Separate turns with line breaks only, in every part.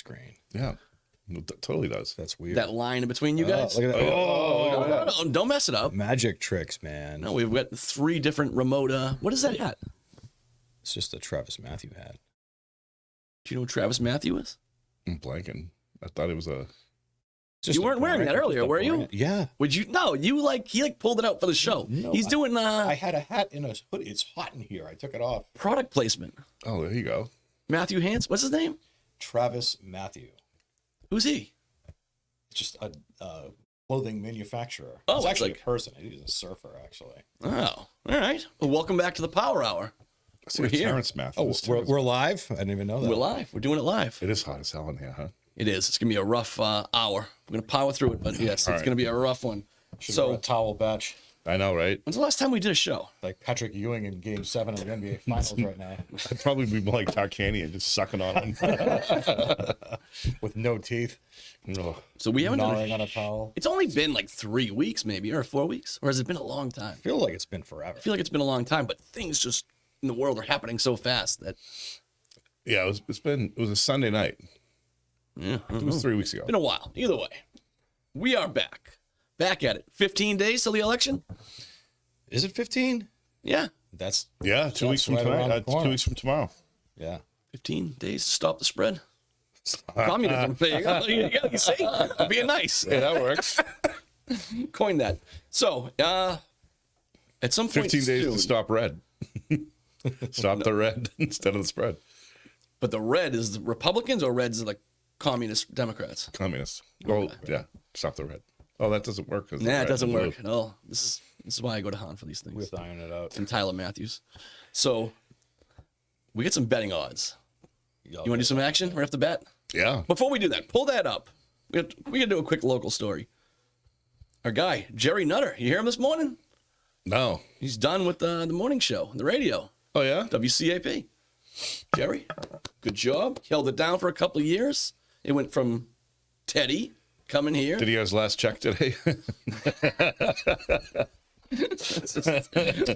screen.
Yeah, it totally does.
That's weird.
That line in between you guys.
Look at that.
No, don't mess it up.
Magic tricks, man.
No, we've got 3 different remote. What is that hat?
It's just a Travis Matthew hat.
Do you know who Travis Matthew is?
I'm blanking. I thought it was a.
You weren't wearing that earlier, were you?
Yeah.
Would you? No, you he pulled it out for the show.
No,
He's doing
I had a hat in a hoodie. It's hot in here. I took it off.
product placement.
Oh, there you go.
Matthew Hans. What's his name?
Travis Matthew.
Who's he?
It's just a clothing manufacturer.
Oh,
it's
it's
actually
like-
a person. He's a surfer, actually.
Oh, all right. Well, welcome back to the Power Hour.
We're
here.
Terrence Matthews.
We're live? I didn't even know that.
We're live. We're doing it live.
It is hot as hell in here, huh?
It is. It's gonna be a rough hour. We're gonna power through it, but yes, it's
All right.
gonna be a rough one.
Should wear
So,
a towel batch
I know, right?
when's the last time we did a show?
like Patrick Ewing in Game 7 of the NBA Finals right now
I'd probably be more like Tarkanian, just sucking on him.
with no teeth,
Oh,
So we haven't done
gnawing on a towel.
It's only been like 3 weeks, maybe, or 4 weeks, or has it been a long time?
I feel like it's been forever.
I feel like it's been a long time, but things just in the world are happening so fast that
yeah, it was a Sunday night.
yeah,
It was 3 weeks ago.
been a while. Either way, we are back at it. 15 days till the election.
Is it 15?
Yeah,
That's
Yeah, 2 weeks from
right around
tonight.
the corner.
2 weeks from tomorrow.
yeah.
15 days to stop the spread. Communism. There you go. You see, I'm being nice.
Yeah, that works.
Coin that. So, at some point
15 days
soon,
to stop red. Stop the red instead of the spread.
But the red is the Republicans or reds are the communist Democrats?
Communists. Oh, yeah. Stop the red. Oh, that doesn't work. 'cause the
Nah,
red
it doesn't
is
work
blue.
at all. This is why I go to Han for these things.
We have to iron it out.
And Tyler Matthews. So we get some betting odds. You want to do some action right off the bat?
Yeah.
Before we do that, pull that up. We can do a quick local story. Our guy, Jerry Nutter. You hear him this morning?
No.
He's done with the morning show, the radio,
Oh, yeah?
WCAP. Jerry, good job. Held it down for a couple of years. It went from Teddy coming here.
Did he get his last check today?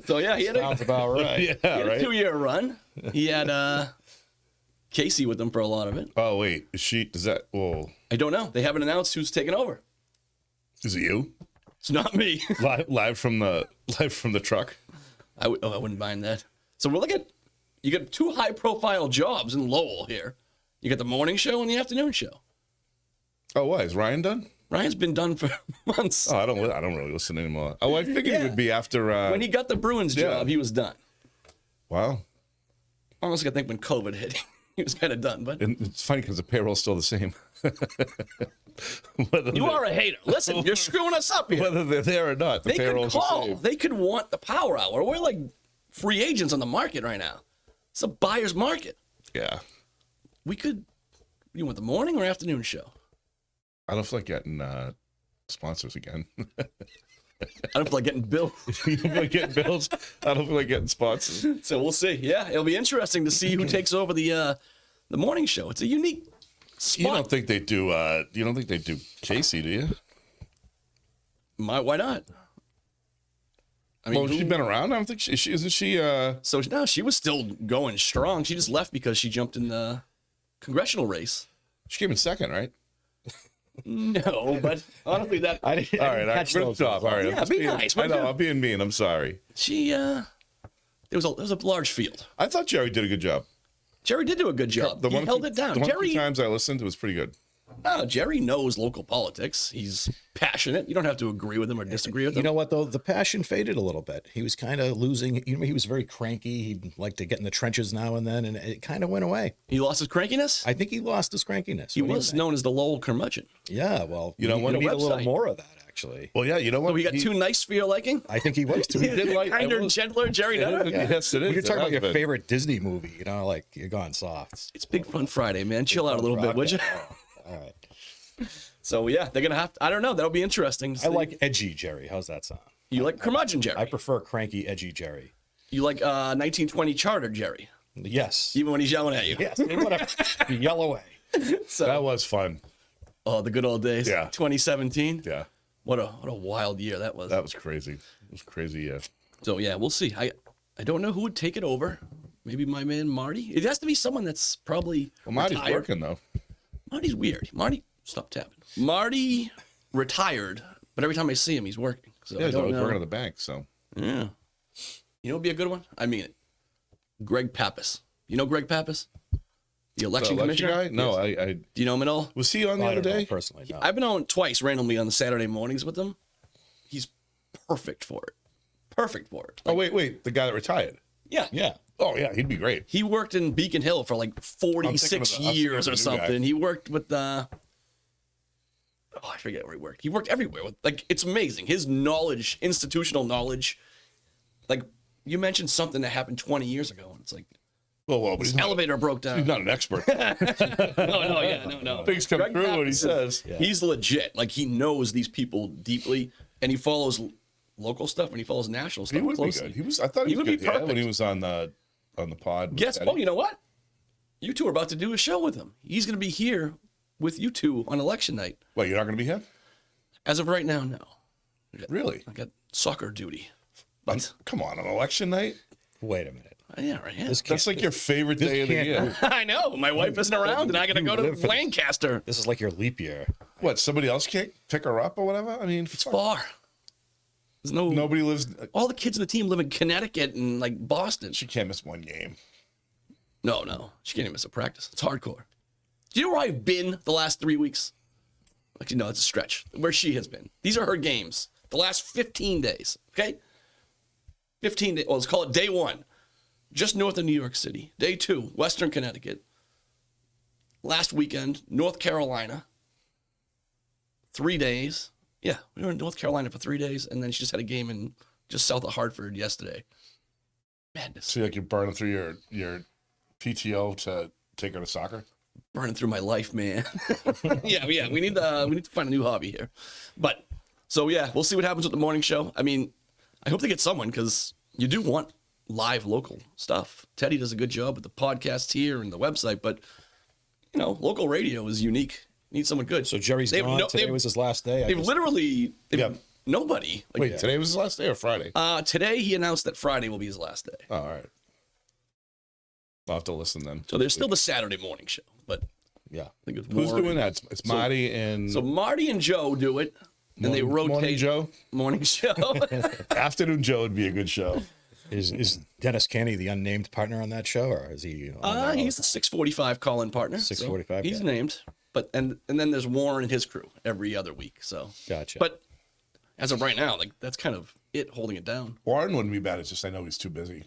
So yeah, he had
Sounds about right.
yeah,
a
right?
2-year run. He had Casey with him for a lot of it.
Oh, wait. Does that, whoa.
I don't know. They haven't announced who's taking over.
Is it you?
It's not me.
Live from the truck?
I wouldn't mind that. So we're looking at, you got 2 high-profile jobs in Lowell here. You got the morning show and the afternoon show.
Oh, why? Is Ryan done?
Ryan's been done for months.
Oh, I don't really listen anymore. Oh, I figured it would be after.
When he got the Bruins job, he was done.
Wow.
Honestly, I think when COVID hit, he was kind of done. But
And it's funny because the payroll's still the same.
you are a hater. Listen, you're screwing us up here.
Whether they're there or not, the
They could
payroll's the
call.
same.
They could want the Power Hour. We're like free agents on the market right now. It's a buyer's market.
Yeah.
We could. You want the morning or afternoon show?
I don't feel like getting sponsors again.
I don't feel like getting billed.
You feel like getting bills? I don't feel like getting sponsors.
So we'll see. Yeah, it'll be interesting to see who takes over the morning show. It's a unique spot.
You don't think they do? You don't think they do Casey? Do you?
Why not? I mean,
Well, she's been around. I don't think she isn't she.
So no, she was still going strong. She just left because she jumped in the congressional race.
She came in second, right?
No, but honestly, that
I didn't,
All right,
catch
good
those
job. All right,
Yeah,
I'm just
be
being-
nice,
I
would
know
you?
I'm being mean. I'm sorry.
she there was a large field.
I thought Jerry did a good job.
Jerry did do a good job. He held it down.
The one
Jerry,
two times I listened, it was pretty good.
Jerry knows local politics. He's passionate. You don't have to agree with him or disagree with him.
You know what, though? The passion faded a little bit. He was kind of losing. You know, he was very cranky. He'd like to get in the trenches now and then, and it kind of went away.
He lost his crankiness.
I think he lost his crankiness.
He
What do you
was
think?
known as the Lowell curmudgeon.
Yeah, well,
You know
we
what?
need a little
Website.
more of that, actually.
Well, yeah, you know what?
So we got too nice for your liking.
I think he was too.
He did like. I
Kinder,
will-
gentler, Jerry Nutter.
Yes, it is.
When you're
It
talking about
has
your
been.
favorite Disney movie, you know, like you're gone soft.
It's Big Fun Friday, man. Chill out a little bit, would you?
All right.
So yeah, they're gonna have to. I don't know. That'll be interesting. to
I
see.
like edgy Jerry. How's that sound?
You like curmudgeon Jerry.
I prefer cranky, edgy Jerry.
You like 1920 Charter Jerry,
Yes.
even when he's yelling at you.
Yes. Whatever. You yell away.
So,
That was fun.
oh, the good old days.
Yeah.
2017.
Yeah,
What a wild year that was.
that was crazy. It was crazy. Yeah.
So yeah, we'll see. I don't know who would take it over. Maybe my man Marty. It has to be someone that's probably
Well, Marty's
retired.
working though.
Marty's weird. Marty, stop tapping. Marty retired, but every time I see him, he's working. So
Yeah,
I
he's
don't
always
know.
working at the bank. So
Yeah. You know what'd be a good one? I mean it. Greg Pappas. You know Greg Pappas? The election
the
commissioner?
guy? No,
Yes.
I
Do you know him at all?
was he on the
I
other
don't know
day?
personally. No.
I've been on twice randomly on the Saturday mornings with him. He's perfect for it. Perfect for it.
Oh wait, the guy that retired.
Yeah.
Yeah.
Oh yeah, he'd be great.
He worked in Beacon Hill for like 46
I'm thinking
years
of
or
the new guy.
something. He worked with I forget where he worked. He worked everywhere. Like, it's amazing. His knowledge, institutional knowledge. Like, you mentioned something that happened 20 years ago, and it's like,
Well, but
his elevator broke down.
he's not an expert.
No.
Things come
Greg
through what he
Pappas
says.
He's legit. Like, he knows these people deeply, and he follows local stuff, and he follows national stuff
He would be
closely.
good. I thought he was
would be
good. Yeah, when
perfect.
he was on the pod. with
Guess
Eddie.
what? You know what? You two are about to do a show with him. He's going to be here with you two on election night.
What, you're not going to be here?
As of right now, no.
Really?
I got soccer duty. But
Come on election night?
Wait a minute.
yeah, right. Yeah.
This
That's
can't-
like your favorite day of the
can't-
year.
I know. My wife isn't around, and I got to
You
go
live
to
for this.
Lancaster.
This is like your leap year.
What? Somebody else can't pick her up or whatever? I mean,
It's far. There's no.
nobody lives.
All the kids in the team live in Connecticut and like Boston.
She can't miss one game.
No. She can't even miss a practice. It's hardcore. Do you know where I've been the last 3 weeks? Actually, no, it's a stretch. Where she has been. These are her games. The last 15 days. Okay? 15 days. Well, let's call it day 1. Just north of New York City. Day 2, Western Connecticut. Last weekend, North Carolina. 3 days. Yeah, we were in North Carolina for 3 days, and then she just had a game in just south of Hartford yesterday. Madness.
So like you're burning through your PTO to take her to soccer?
Burning through my life, man. yeah. We need to find a new hobby here. But so yeah, we'll see what happens with the morning show. I mean, I hope they get someone because you do want live local stuff. Teddy does a good job with the podcast here and the website, but you know, local radio is unique. Need someone good.
So Jerry's gone. Today was his last day. Nobody. Like,
Wait, today was his last day or Friday?
Today he announced that Friday will be his last day.
Oh, all right. I'll have to listen then.
So there's still the Saturday morning show, but
yeah.
I think it's
Who's
more.
doing that? It's Marty and
So Marty and Joe do it, and they rotate.
Morning Joe.
Morning show.
Afternoon Joe would be a good show.
Is Dennis Canny the unnamed partner on that show, or is he?
He's the 6:45 call-in partner.
6:45
He's
guy.
named, but and then there's Warren and his crew every other week. So
Gotcha.
But as of right now, like that's kind of it holding it down.
Warren wouldn't be bad. It's just I know he's too busy.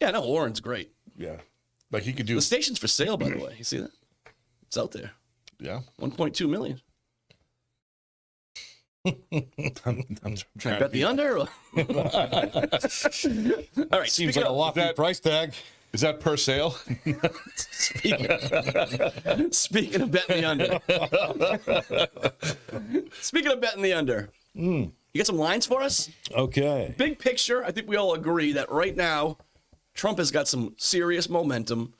Yeah, no, Warren's great.
Yeah. Like he could do.
The station's for sale, by the way. You see that? It's out there.
Yeah.
1.2 million.
I'm
Trying to bet the under. All right.
Seems like a lofty
that-
price tag.
Is that per sale?
Speaking of betting the under. Speaking of betting the under. You got some lines for us?
Okay.
Big picture, I think we all agree that right now, Trump has got some serious momentum.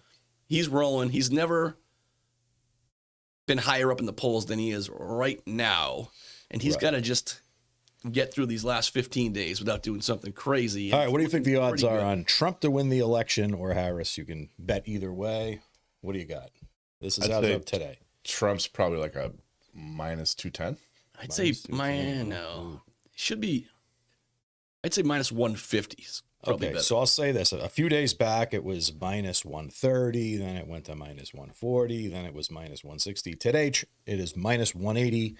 He's rolling. He's never been higher up in the polls than he is right now. And he's got to just get through these last 15 days without doing something crazy.
All right. What do you think the odds
pretty
are
good.
on Trump to win the election or Harris? You can bet either way. What do you got? This is
I'd
as
say
of today.
Trump's probably like a minus 210.
I'd say, should be, I'd say minus 150 is probably
Okay,
better.
so I'll say this. A few days back, it was minus 130. Then it went to minus 140. Then it was minus 160. Today, it is minus 180.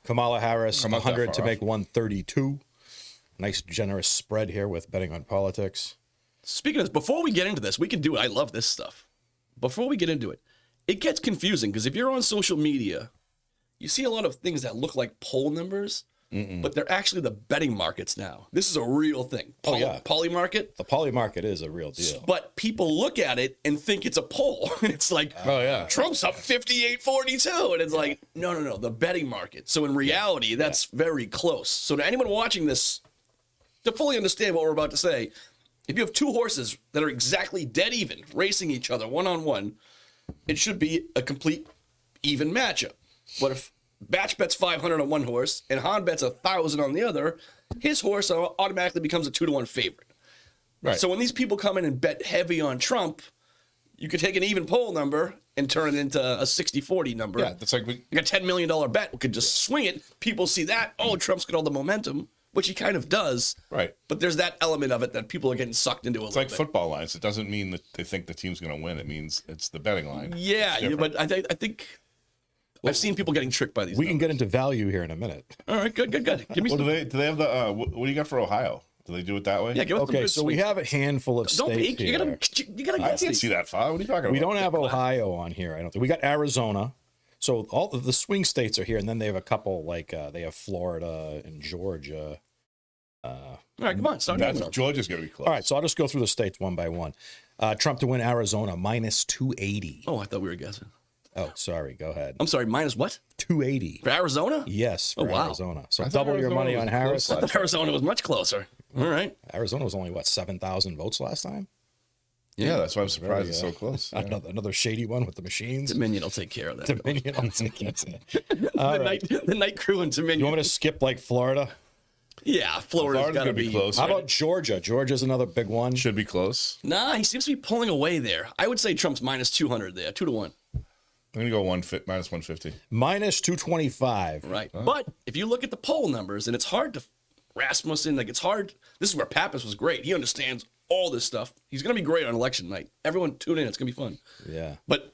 Kamala Harris,
I'm not that
100 to
far
make 132. Nice, generous spread here with betting on politics.
Speaking of this, before we get into this, we can do it. I love this stuff. Before we get into it, it gets confusing because if you're on social media, you see a lot of things that look like poll numbers, but they're actually the betting markets now. This is a real thing.
Yeah.
Poly market.
The poly market is a real deal.
But people look at it and think it's a poll. It's like,
Oh, yeah.
Trump's up 58-42. And it's like, no, the betting market. So in reality, that's very close. So to anyone watching this, to fully understand what we're about to say, if you have two horses that are exactly dead even, racing each other one-on-one, it should be a complete even matchup. But if Batch bets 500 on one horse and Han bets 1,000 on the other, his horse automatically becomes a 2-to-1 favorite.
Right.
So when these people come in and bet heavy on Trump, you could take an even poll number and turn it into a 60-40 number.
Yeah, that's like
You got a $10 million bet. We could just swing it. People see that. Oh, Trump's got all the momentum, which he kind of does.
right.
But there's that element of it that people are getting sucked into a
It's
little
like
bit.
football lines. It doesn't mean that they think the team's going to win. It means it's the betting line.
Yeah,
Different.
but I think I've seen people getting tricked by these.
We can
numbers.
get into value here in a minute.
All right, good. Give me
Well,
some.
do they have the what do you got for Ohio? Do they do it that way?
Yeah, give us some
Okay,
good
so we
swings.
have a handful of
Don't
states
peek. You
here.
gotta
I
guess
can't
these.
see that far. What are you talking about?
We don't have Ohio on here. I don't think we got Arizona. So all of the swing states are here, and then they have a couple like they have Florida and Georgia.
All right, come on, start
That's
naming them.
Georgia's going to be close.
All right, so I'll just go through the states one by one. Trump to win Arizona minus 280.
Oh, I thought we were guessing.
Oh, sorry. Go ahead.
I'm sorry, minus what?
280.
For Arizona?
Yes, for
Oh, wow.
Arizona. So
I thought
double your
Arizona
money
was
on
close
Harris.
I thought Arizona was much closer. All right.
Arizona was only what 7,000 votes last time.
Yeah, that's why I'm surprised
Very,
it's so close. Yeah.
Another shady one with the machines.
Dominion will take care of that.
Dominion. I'll take it.
The night crew in Dominion.
You want me to skip like Florida?
Yeah, Florida's
Florida's
got to
gonna be
be
close.
How about Georgia? Georgia's another big one.
Should be close.
Nah, he seems to be pulling away there. I would say Trump's minus 200 there, 2-1.
I'm going to go minus 150.
Minus 225.
Right. But if you look at the poll numbers, and it's hard to Rasmussen, like it's hard. This is where Pappas was great. He understands all this stuff. He's going to be great on election night. Everyone tune in. It's going to be fun.
Yeah.
But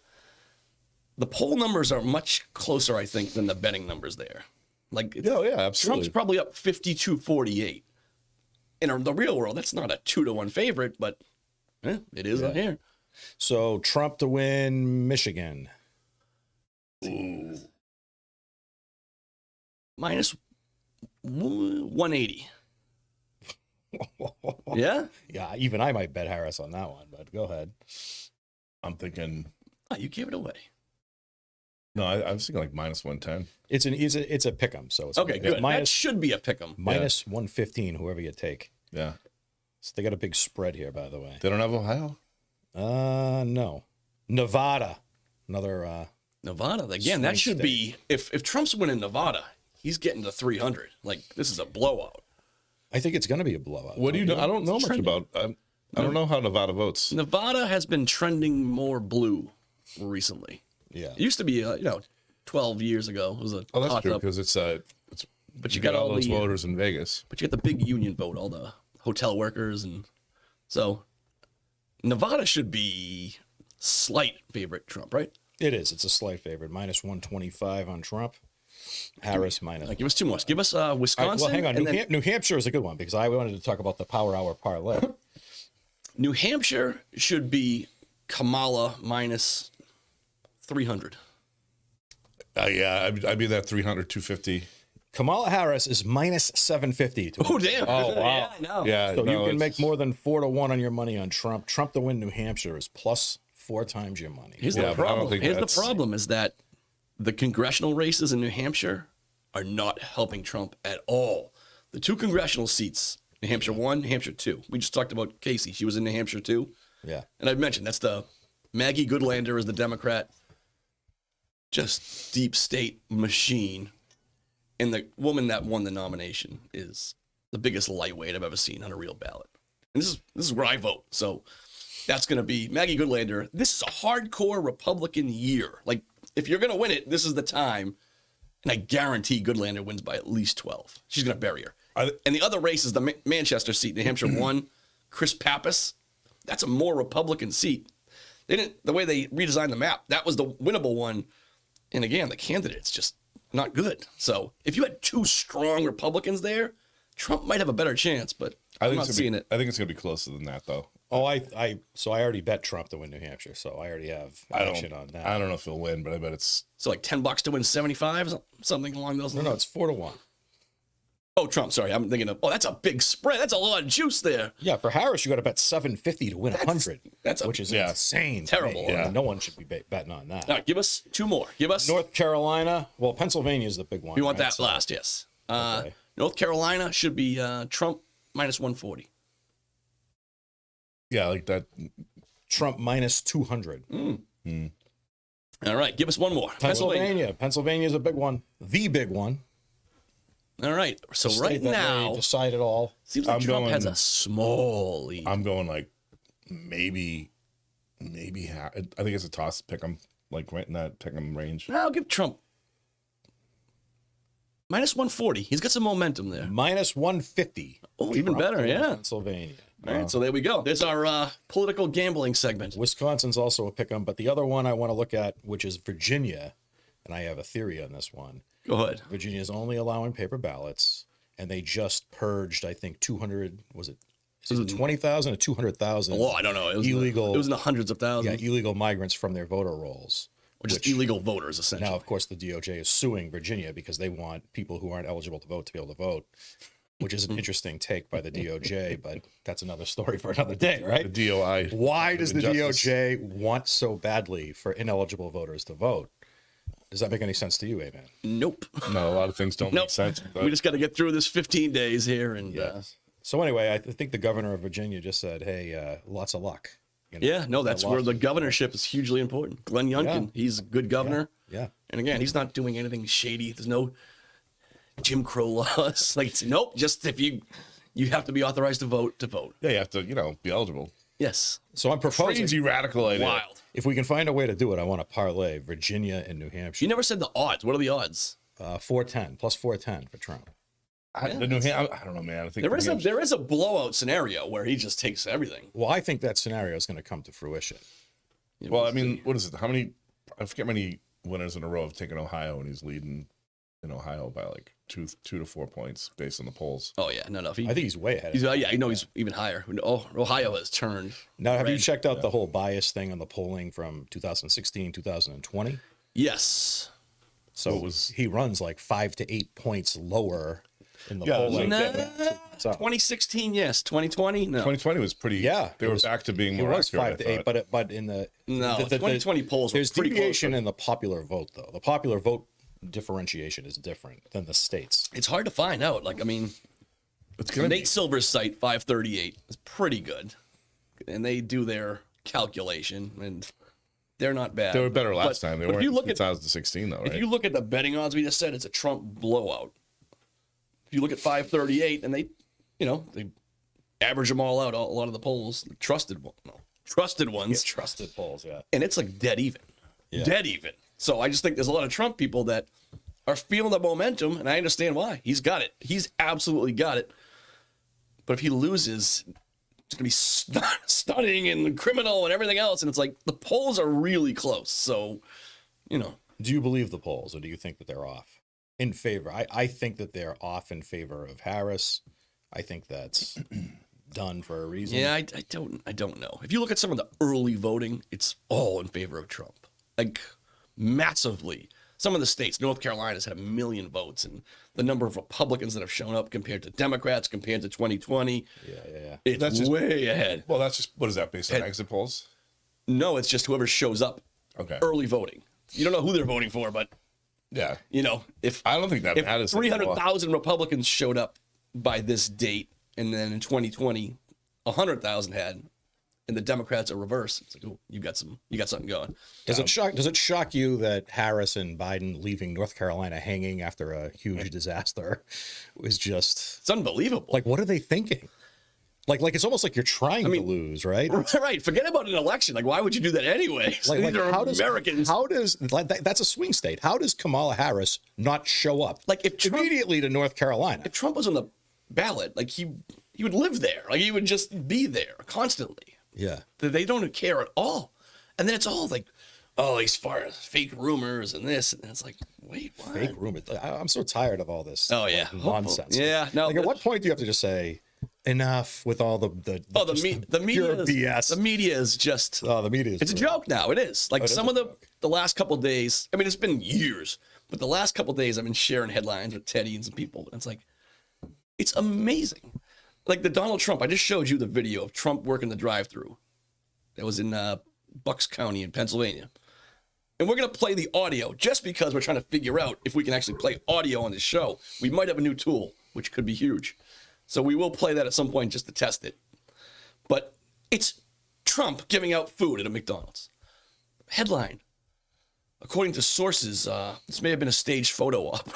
the poll numbers are much closer, I think, than the betting numbers there. Like,
Yeah, absolutely.
Trump's probably up 52-48. In the real world, that's not a 2-1 favorite, but it is on here.
So Trump to win Michigan.
Ooh. Minus 180. Yeah?
Yeah, even I might bet Harris on that one, but go ahead.
I'm thinking.
Oh, you gave it away.
No, I was thinking like minus 110.
It's a pick 'em, so it's
Okay, good. That
Minus
should be a pick 'em.
minus 115, whoever you take.
Yeah.
So they got a big spread here, by the way.
They don't have Ohio?
No. Nevada. Another
Nevada, again, that
Swing
should be, if Trump's winning Nevada, he's getting to 300. Like, this is a blowout.
I think it's gonna be a blowout.
What do you know? I don't know much
trending.
about. I don't know how Nevada votes.
Nevada has been trending more blue recently.
Yeah.
It used to be, 12 years ago. It was a
Oh, that's
hot
true
up.
because it's
But
you got all those voters in Vegas.
But you get the big union vote, all the hotel workers, and so Nevada should be slight favorite Trump, right?
It is. It's a slight favorite. Minus 125 on Trump. Harris minus.
Give us two more. Give us
All right,
Wisconsin.
well, hang on.
and then
New Hampshire is a good one because I wanted to talk about the Power Hour parlay.
New Hampshire should be Kamala minus 300.
Yeah, I'd be that 300, 250.
Kamala Harris is minus 750. To
Oh,
win.
damn.
Oh, wow.
Yeah, I know.
Yeah,
So
no,
you can
it's-
make more than 4-1 on your money on Trump. Trump to win New Hampshire is plus 4 times your money.
Here's
Yeah,
the
but I don't
problem.
think
Here's the
that's-
problem is that the congressional races in New Hampshire are not helping Trump at all. The two congressional seats, New Hampshire 1, New Hampshire 2. We just talked about Casey. She was in New Hampshire 2.
Yeah.
And I've mentioned that's the Maggie Goodlander is the Democrat, just deep state machine. And the woman that won the nomination is the biggest lightweight I've ever seen on a real ballot. And this is where I vote. So that's going to be Maggie Goodlander. This is a hardcore Republican year. Like, if you're going to win it, this is the time. And I guarantee Goodlander wins by at least 12. She's going to bury her. And the other race is the Manchester seat, New Hampshire 1, Chris Pappas. That's a more Republican seat. The way they redesigned the map, that was the winnable one. And again, the candidate's just not good. So if you had two strong Republicans there, Trump might have a better chance, but I'm not seeing it.
I think it's gonna be closer than that, though.
Oh, so I already bet Trump to win New Hampshire, so I already have action on that.
I don't know if he'll win, but I bet it's.
So like $10 to win 75, something along those lines.
No, it's 4-1.
Oh, Trump. Sorry, I'm thinking of. Oh, that's a big spread. That's a lot of juice there.
Yeah, for Harris, you got to bet 750 to win 100.
that's
which is
yeah.
insane. to
Terrible.
me.
Yeah.
No one should be betting on that.
All right, give us two more. Give us.
North Carolina. Well, Pennsylvania is the big one.
We want
right?
that
So-
last. Yes.
Okay.
North Carolina should be Trump minus 140.
Yeah, like that.
Trump minus 200.
All right, give us one more.
Pennsylvania. Pennsylvania is a big one. The big one.
All right. So
State
right
that
now,
may decide it all.
seems like
I'm
Trump
going-
has a small lead.
I'm going like maybe maybe I think it's a toss pick 'em, like right in that pick 'em range.
I'll give Trump minus 140. He's got some momentum there.
Minus 150.
Oh, even better, yeah.
Pennsylvania.
All right, so there we go. There's our political gambling segment.
Wisconsin's also a pick 'em, but the other one I want to look at, which is Virginia, and I have a theory on this one.
Go ahead.
Virginia is only allowing paper ballots, and they just purged, I think, 200. Was it 20,000 or 200,000?
Oh, I don't know. It was
illegal.
it was in the hundreds of thousands.
Yeah, illegal migrants from their voter rolls.
Or just illegal voters, essentially.
Now, of course, the DOJ is suing Virginia because they want people who aren't eligible to vote to be able to vote, which is an interesting take by the DOJ, but that's another story for another day, right?
The DOI.
Why does the
Injustice.
DOJ want so badly for ineligible voters to vote? Does that make any sense to you, Amen?
Nope.
No, a lot of things don't
Nope.
make sense. But
We just got to get through this 15 days here. And
So anyway, I think the governor of Virginia just said, hey, lots of luck. You know,
yeah, no, that's where the governorship is hugely important. Glenn Youngkin, he's a good governor.
Yeah.
And again, he's not doing anything shady. There's no Jim Crow laws. Like, nope, just if you have to be authorized to vote,
yeah, you have to, be eligible.
Yes.
So I'm proposing,
Crazy radical idea.
Wild.
if we can find a way to do it, I want to parlay Virginia and New Hampshire.
You never said the odds. What are the odds?
410, plus 410 for Trump.
I don't know, man. I think
There is a blowout scenario where he just takes everything.
Well, I think that scenario is going to come to fruition.
Well, I mean, what is it? How many? I forget how many winners in a row have taken Ohio, and he's leading in Ohio by like 2 to 4 points based on the polls.
Oh yeah, no. If he,
I think he's way ahead.
he's, yeah, I know he's even higher. Oh, Ohio has turned.
Now, have you
red.
checked out the whole bias thing on the polling from 2016, 2020?
Yes.
So he runs like 5 to 8 points lower in the
Yeah,
polling.
like
So
2016, yes. 2020, no.
2020 was pretty.
Yeah,
they were back to being
it
more
was
accurate.
5 to 8, but in the
No,
the
2020 polls were
there's
pretty
deviation
close.
in the popular vote though. The popular vote differentiation is different than the states.
It's hard to find out. Like, I mean,
It's gonna
Nate
be.
Silver's site, 538, is pretty good. And they do their calculation, and they're not bad.
They were better last time. They
but
weren't
if you
in
look at
2016 though, right?
If you look at the betting odds we just said, it's a Trump blowout. If you look at 538, and they average them all out, a lot of the polls, trusted ones,
Trusted polls, yeah.
and it's like dead even. Dead even. So I just think there's a lot of Trump people that are feeling the momentum, and I understand why. He's got it. He's absolutely got it. But if he loses, it's going to be stunning and criminal and everything else. And it's like the polls are really close. So,
Do you believe the polls, or do you think that they're off in favor? I think that they're off in favor of Harris. I think that's done for a reason.
yeah, I don't know. If you look at some of the early voting, it's all in favor of Trump. Like, massively. Some of the states, North Carolina's had 1 million votes, and the number of Republicans that have shown up compared to Democrats compared to 2020,
Yeah.
it's
That's just-
way ahead.
Well, that's just what is that based on exit polls?
No, it's just whoever shows up
Okay.
early voting. You don't know who they're voting for, but
Yeah.
if
I don't think that
if
matters.
300,000 Republicans showed up by this date, and then in 2020, 100,000 had, and the Democrats are reverse, it's like, oh, you got something going.
Does it shock you that Harris and Biden leaving North Carolina hanging after a huge disaster was just
It's unbelievable.
like, what are they thinking? Like it's almost like you're trying to lose, right?
Right. Forget about an election. Like, why would you do that anyway?
Like,
These are
how does
Americans.
that's a swing state? How does Kamala Harris not show up
Like, if Trump-
immediately to North Carolina?
if Trump was on the ballot, like he would live there. Like, he would just be there constantly.
Yeah.
They don't care at all. And then it's all like, oh, he's firing fake rumors and this. And it's like, wait, what?
Fake rumor. I'm so tired of all this.
Oh, yeah.
Nonsense.
Yeah, no,
Like, at what point do you have to just say enough with all the
media
pure
is,
BS?
The media is just
The media is
it's a
brutal.
joke now. It is. Like,
it is
some
a
of the last couple days, I mean, it's been years, but the last couple days I've been sharing headlines with Teddy and some people. And it's like, it's amazing. Like the Donald Trump, I just showed you the video of Trump working the drive-thru. That was in Bucks County in Pennsylvania. And we're going to play the audio just because we're trying to figure out if we can actually play audio on this show. We might have a new tool, which could be huge. So we will play that at some point just to test it. But it's Trump giving out food at a McDonald's. Headline. According to sources, this may have been a staged photo op.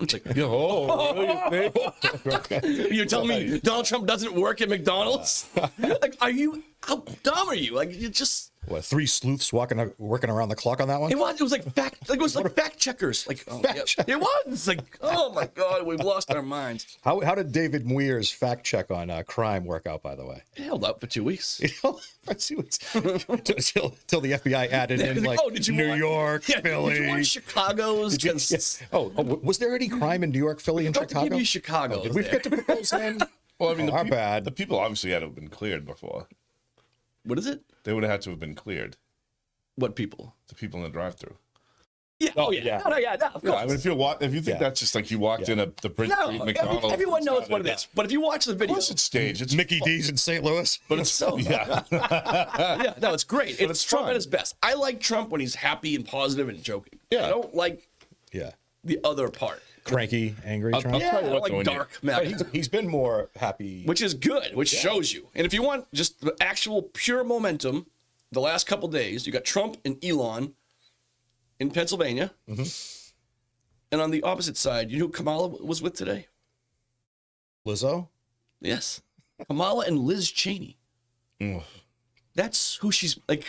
It's like,
Oh, really?
you're telling me Donald Trump doesn't work at McDonald's? Like, are you how dumb are you? Like, you just.
What, 3 sleuths working around the clock on that one?
It was like fact checkers. Like, it was like, oh my God, we've lost our minds.
How did David Muir's fact check on crime work out, by the way?
It held up for 2 weeks.
Till the FBI added in like New York, Philly.
Did you want Chicago's?
Was there any crime in New York, Philly, and Chicago?
Give you Chicago.
Did we forget to put those in?
Well, I mean,
our bad.
The people obviously had to have been cleared before.
What is it?
They would have had to have been cleared.
What people?
The people in the drive-thru.
Yeah. Oh, yeah. No, of course.
Yeah, I mean, if you think that's just like you walked in the Bridge Street McDonald's.
Everyone knows what it is. But if you watch the video,
of course it's staged. It's
Mickey D's in St. Louis.
but it's
so
yeah.
yeah, no, it's great. It's Trump
fun.
at his best. I like Trump when he's happy and positive and joking.
Yeah.
I don't like the other part.
Cranky, angry Trump.
I'll tell you
I
what,
like
though,
dark matter.
He's been more happy.
Which is good, which shows you. And if you want just the actual pure momentum, the last couple days, you got Trump and Elon in Pennsylvania. Mm-hmm. And on the opposite side, you know who Kamala was with today?
Lizzo?
Yes. Kamala and Liz Cheney. That's who she's like.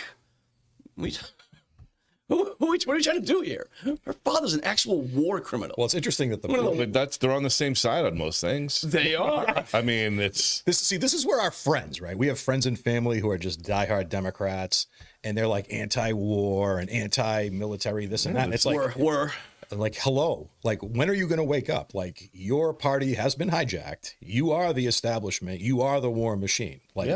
What are you trying to do here? Her father's an actual war criminal.
Well, it's interesting that
they're on the same side on most things.
They are.
I mean, it's
this is where our friends, right? We have friends and family who are just diehard Democrats, and they're like anti-war and anti-military, this and that. And it's like
we're
like, hello, like, when are you going to wake up? Like, your party has been hijacked. You are the establishment. You are the war machine. Like,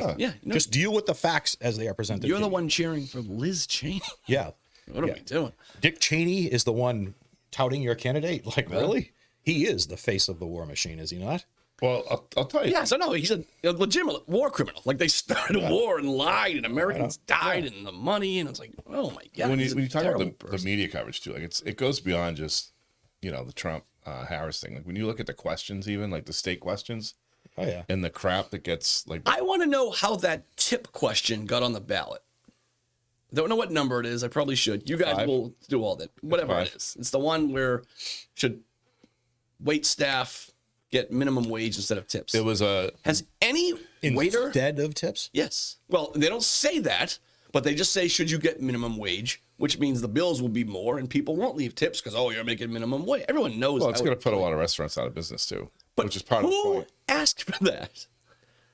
just deal with the facts as they are presented.
You're the one cheering for Liz Cheney.
Yeah.
What are we doing?
Dick Cheney is the one touting your candidate. Like, really? He is the face of the war machine, is he not?
Well, I'll tell you.
Yeah, so no, he's a legitimate war criminal. Like, they started a war and lied, and Americans died, and the money, and it's like, oh my God.
When you talk about the media coverage too, like it goes beyond just the Trump Harris thing. Like when you look at the questions, even like the state questions, and the crap that gets like.
I want to know how that tip question got on the ballot. Don't know what number it is. I probably should. You guys will do all that. Whatever it is. It's the one where should wait staff get minimum wage instead of tips.
It was
Has any waiter
instead of tips?
Yes. Well, they don't say that, but they just say should you get minimum wage, which means the bills will be more and people won't leave tips because you're making minimum wage. Everyone knows.
Well, it's going to put a lot of restaurants out of business too, which is part of the point.
Who asked for that?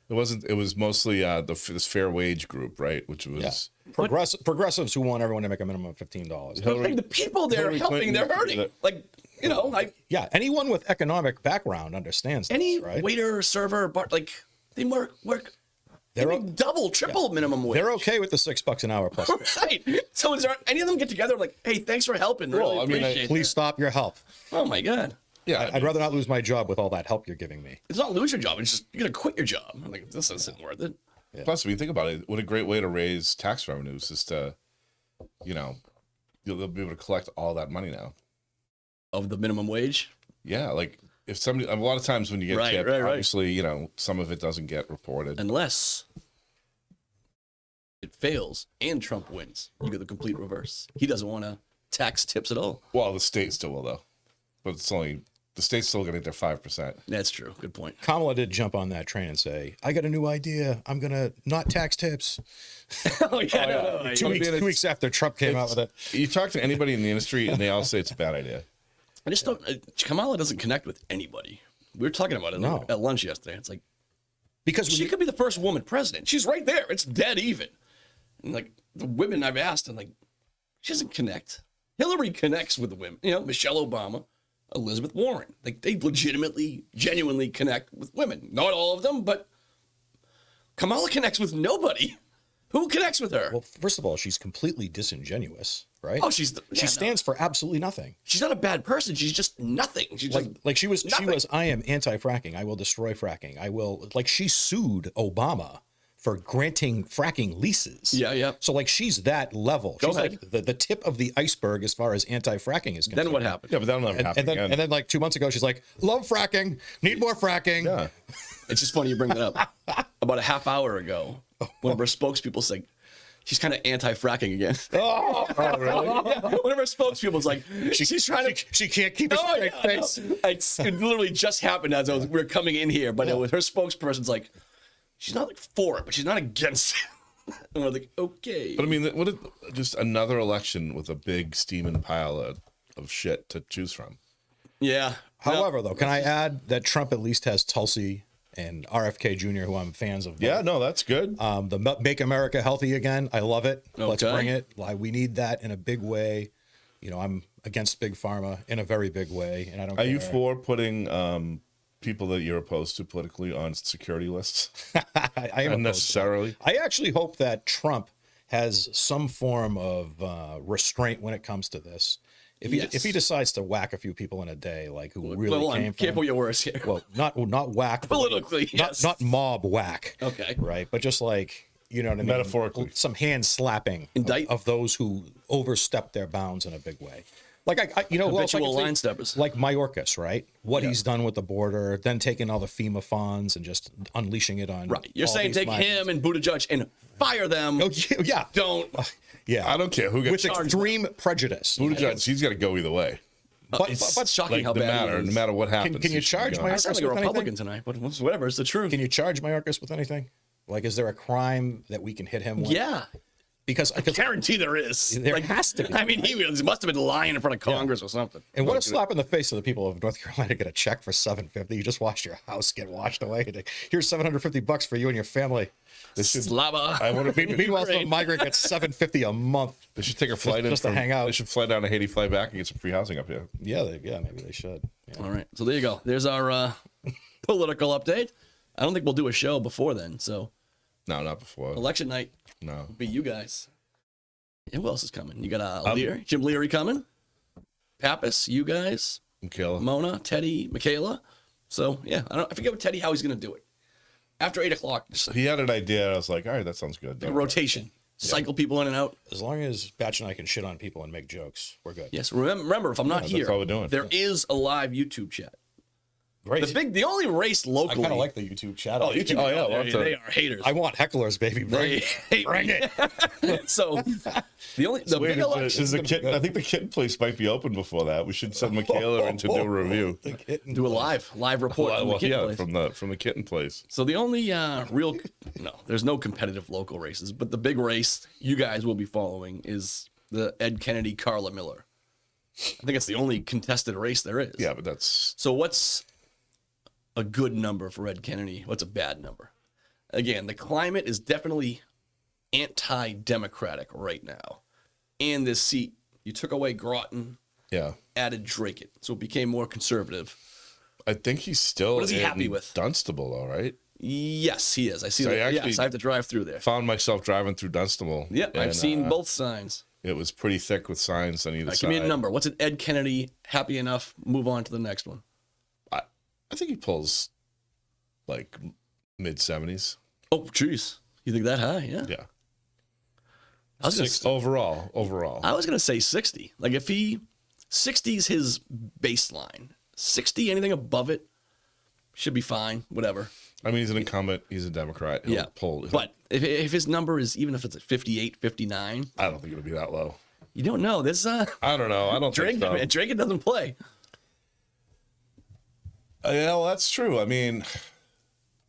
It wasn't. It was mostly this fair wage group, right? Which was
progressives who want everyone to make a minimum of $15.
The people they're helping, they're hurting. Like
anyone with economic background understands.
Any
right?
waiter, or server, they work. They make double, triple minimum wage.
They're okay with the $6 an hour plus.
Right. So is there any of them get together like, hey, thanks for helping? Really appreciate
please stop your help.
Oh my God.
Yeah,
I'd rather not lose my job with all that help you're giving me.
It's not lose your job. It's just you're gonna quit your job. I'm like, this isn't worth it.
Yeah. Plus, when you think about it, what a great way to raise tax revenues is to, they'll be able to collect all that money now.
Of the minimum wage?
Yeah, like if somebody, a lot of times when you get tipped, obviously, some of it doesn't get reported.
Unless it fails and Trump wins. You get the complete reverse. He doesn't want to tax tips at all.
Well, the state still will, though. But the state's still going to get their 5%.
That's true. Good point.
Kamala did jump on that train and say, I got a new idea. I'm going to not tax tips. Two weeks after Trump came out with it.
You talk to anybody in the industry and they all say it's a bad idea.
I just don't. Kamala doesn't connect with anybody. We were talking about it at lunch yesterday. It's like, because she could be the first woman president. She's right there. It's dead even. And like the women I've asked, and like, she doesn't connect. Hillary connects with the women. Michelle Obama, Elizabeth Warren. Like they legitimately, genuinely connect with women. Not all of them, but Kamala connects with nobody. Who connects with her?
Well, first of all, she's completely disingenuous, right?
Oh,
she stands for absolutely nothing.
She's not a bad person. She's just nothing. She's
she was. I am anti-fracking. I will destroy fracking. I will. Like she sued Obama for granting fracking leases.
Yeah.
So she's that level. She's
ahead.
like the tip of the iceberg as far as anti-fracking is concerned.
Then what happened?
Yeah, but that'll never happen again.
And then like 2 months ago, she's like, love fracking, need more fracking.
Yeah.
It's just funny you bring that up. About a half hour ago, one of our spokespeople said, she's kind of anti-fracking again.
Oh, really?
Yeah, one of our spokespeople's like, she's trying to.
She can't keep a straight face.
It literally just happened as we were coming in here, but it was her spokesperson's like, she's not for it, but she's not against it. And we're like, okay.
But I mean, what? Just another election with a big steaming pile of shit to choose from.
Yeah.
However, though, can I add that Trump at least has Tulsi and RFK Jr., who I'm fans of.
Yeah, no, that's good.
The Make America Healthy Again, I love it.
Okay.
Let's bring it. Like, we need that in a big way. You know, I'm against Big Pharma in a very big way, and I don't.
Are you for putting people that you're opposed to politically on security lists?
I am
unnecessarily.
I actually hope that Trump has some form of restraint when it comes to this. If he decides to whack a few people in a day, like who really came from,
careful your words here.
well, not whack
Politically, yes.
not mob whack.
Okay.
Right, but just like, you know what I mean?
Metaphorically.
Some hand slapping of those who overstep their bounds in a big way. Like,
Habitual line steppers.
Like Mayorkas, right? What he's done with the border, then taking all the FEMA funds and just unleashing it on.
Right. You're saying take him and Buttigieg and fire them.
Oh, yeah.
Don't.
Yeah.
I don't care who gets
with extreme prejudice.
Buttigieg, he's got to go either way.
But shocking
Like,
how bad he is.
no matter what happens.
Can you charge
I
Mayorkas
sound like a
with
Republican
anything?
tonight, but whatever. It's the truth.
Can you charge Mayorkas with anything? Like, is there a crime that we can hit him with?
Yeah.
Because
Guarantee there is.
There has to be.
I mean, he must have been lying in front of Congress or something.
And what a slap in the face of the people of North Carolina get a check for $750. You just watched your house get washed away. Here's $750 for you and your family.
Slava.
I wonder if
Meanwhile, some migrant gets $750 a month.
they should take a flight
just to hang out.
They should fly down to Haiti, fly back, and get some free housing up here.
Yeah, maybe they should. Yeah.
All right. So there you go. There's our political update. I don't think we'll do a show before then. So
No, not before.
election night
No.
will be you guys. And who else is coming? You got Leary, Jim Leary coming. Pappas, you guys,
Michaela.
Mona, Teddy, Michaela. So yeah, I forget with Teddy how he's gonna do it. After 8 o'clock, just
He had an idea. I was like, all right, that sounds good.
like a rotation. Cycle people in and out.
As long as Batch and I can shit on people and make jokes, we're good.
Yes. Remember, if I'm not
that's
here,
all we're doing.
there is a live YouTube chat.
Great.
The only race
I
locally.
kind of like the YouTube chat.
Oh, YouTube. Oh, yeah.
They are haters.
I want hecklers, baby.
They hate
it.
So the
Wait,
big election.
is the kitten, I think the kitten place might be open before that. We should send Michaela in to do a review.
Do a live report from the kitten place.
from the kitten place.
So the only there's no competitive local races, but the big race you guys will be following is the Ed Kennedy Carla Miller. I think it's the only contested race there is.
Yeah, but that's
So what's a good number for Ed Kennedy? What's a bad number? Again, the climate is definitely anti-democratic right now. And this seat, you took away Groton, added Drake it, so it became more conservative.
I think he's still
What is he happy with?
Dunstable, though, right?
Yes, he is. I see
So
that.
I actually-
Yes, I have to drive through there.
Found myself driving through Dunstable.
Yep, I've
and,
seen both signs.
It was pretty thick with signs on either side.
Give me a number. What's an Ed Kennedy? Happy enough. Move on to the next one.
I think he pulls like mid-70s.
Oh, jeez. You think that high? Yeah.
Yeah.
I was gonna,
Overall.
I was gonna say 60. Like if 60 is his baseline. 60, anything above it should be fine. Whatever.
I mean, he's an incumbent. He's a Democrat. He'll pull.
But if his number is, even if it's at 58, 59,
I don't think it'll be that low.
you don't know. This
I don't know. I don't
Drake,
think so.
man, Drake doesn't play.
Yeah, well, that's true. I mean,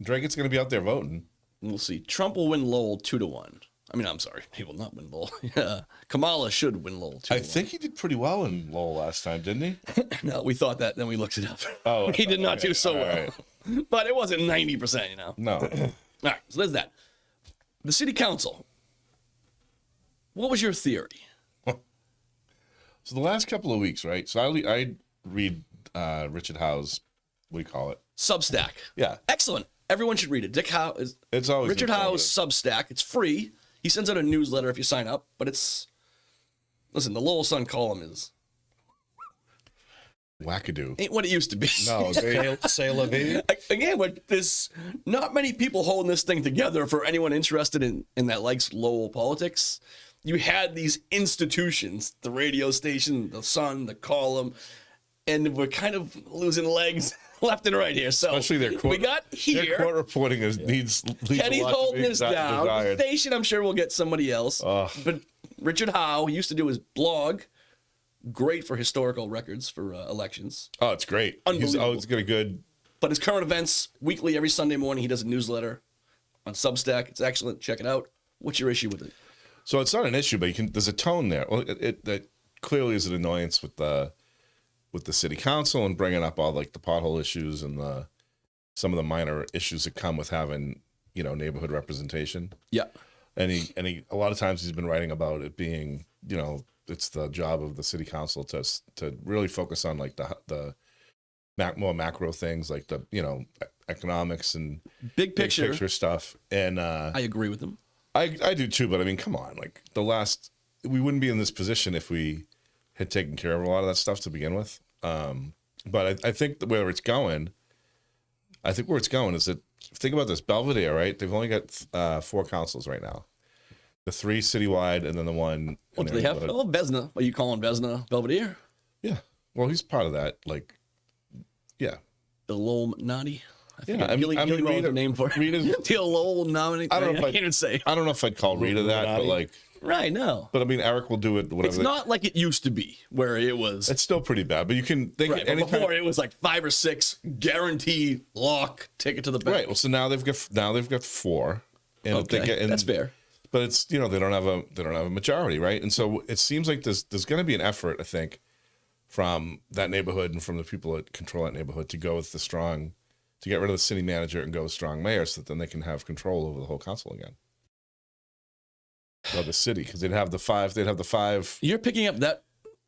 Drake's going to be out there voting.
We'll see. Trump will win Lowell 2-1. I mean, I'm sorry, he will not win Lowell. Kamala should win Lowell 2-1.
I think he did pretty well in Lowell last time, didn't he?
No, we thought that, then we looked it up.
Oh,
he did not do so
all
well.
right.
But it wasn't 90%, you know.
No.
All right, so there's that. The city council. What was your theory?
So the last couple of weeks, right? So I read Richard Howe's, what do you call it?
Substack.
Yeah.
Excellent. Everyone should read it. Dick Howe is
It's always
Richard Howe's
informative.
Substack. It's free. He sends out a newsletter if you sign up, but listen, the Lowell Sun column is
Wackadoo.
ain't what it used to be.
No,
Say la vie.
Again, but there's not many people holding this thing together for anyone interested in that likes Lowell politics. You had these institutions, the radio station, the Sun, the column, and we're kind of losing legs left and right here. So
Especially their court,
we got here.
Their court reporting leads
Kenny's
a lot to
holding
be
this down. The
desired.
station, I'm sure, will get somebody else. But Richard Howe used to do his blog. Great for historical records for elections.
Oh, it's great. He's always got a good.
But his current events, weekly, every Sunday morning, he does a newsletter on Substack. It's excellent. Check it out. What's your issue with it?
So it's not an issue, but there's a tone there. Well, that clearly is an annoyance with the city council and bringing up all like the pothole issues and some of the minor issues that come with having, neighborhood representation.
Yeah.
And he a lot of times he's been writing about it being, it's the job of the city council to really focus on like the more macro things like the, economics and
big picture
stuff. And
I agree with him.
I do too, but I mean, come on, like we wouldn't be in this position if we had taken care of a lot of that stuff to begin with. But I think where it's going is that, think about this, Belvedere, right? They've only got 4 councils right now. The 3 citywide and then the one.
What do they have? Oh, Vezna. What are you calling Vezna? Belvedere?
Yeah. Well, he's part of that. Like, yeah.
The Illuminati?
Yeah,
I mean, Rita, the name for it. The Illuminati.
I don't know if
I can't even say.
I don't know if I'd call Rita that, but like.
Right, no.
But I mean, Eric will do it. Whatever.
It's not like it used to be, where it was.
It's still pretty bad, but you can think
right, before it was like 5 or 6 guaranteed lock ticket to the bank.
Right. Well, so now they've got 4, and
okay, that's fair.
But it's they don't have a majority, right? And so it seems like there's going to be an effort, I think, from that neighborhood and from the people that control that neighborhood to go with to get rid of the city manager and go with strong mayor, so that then they can have control over the whole council again. Of the city, because they'd have the 5.
You're picking up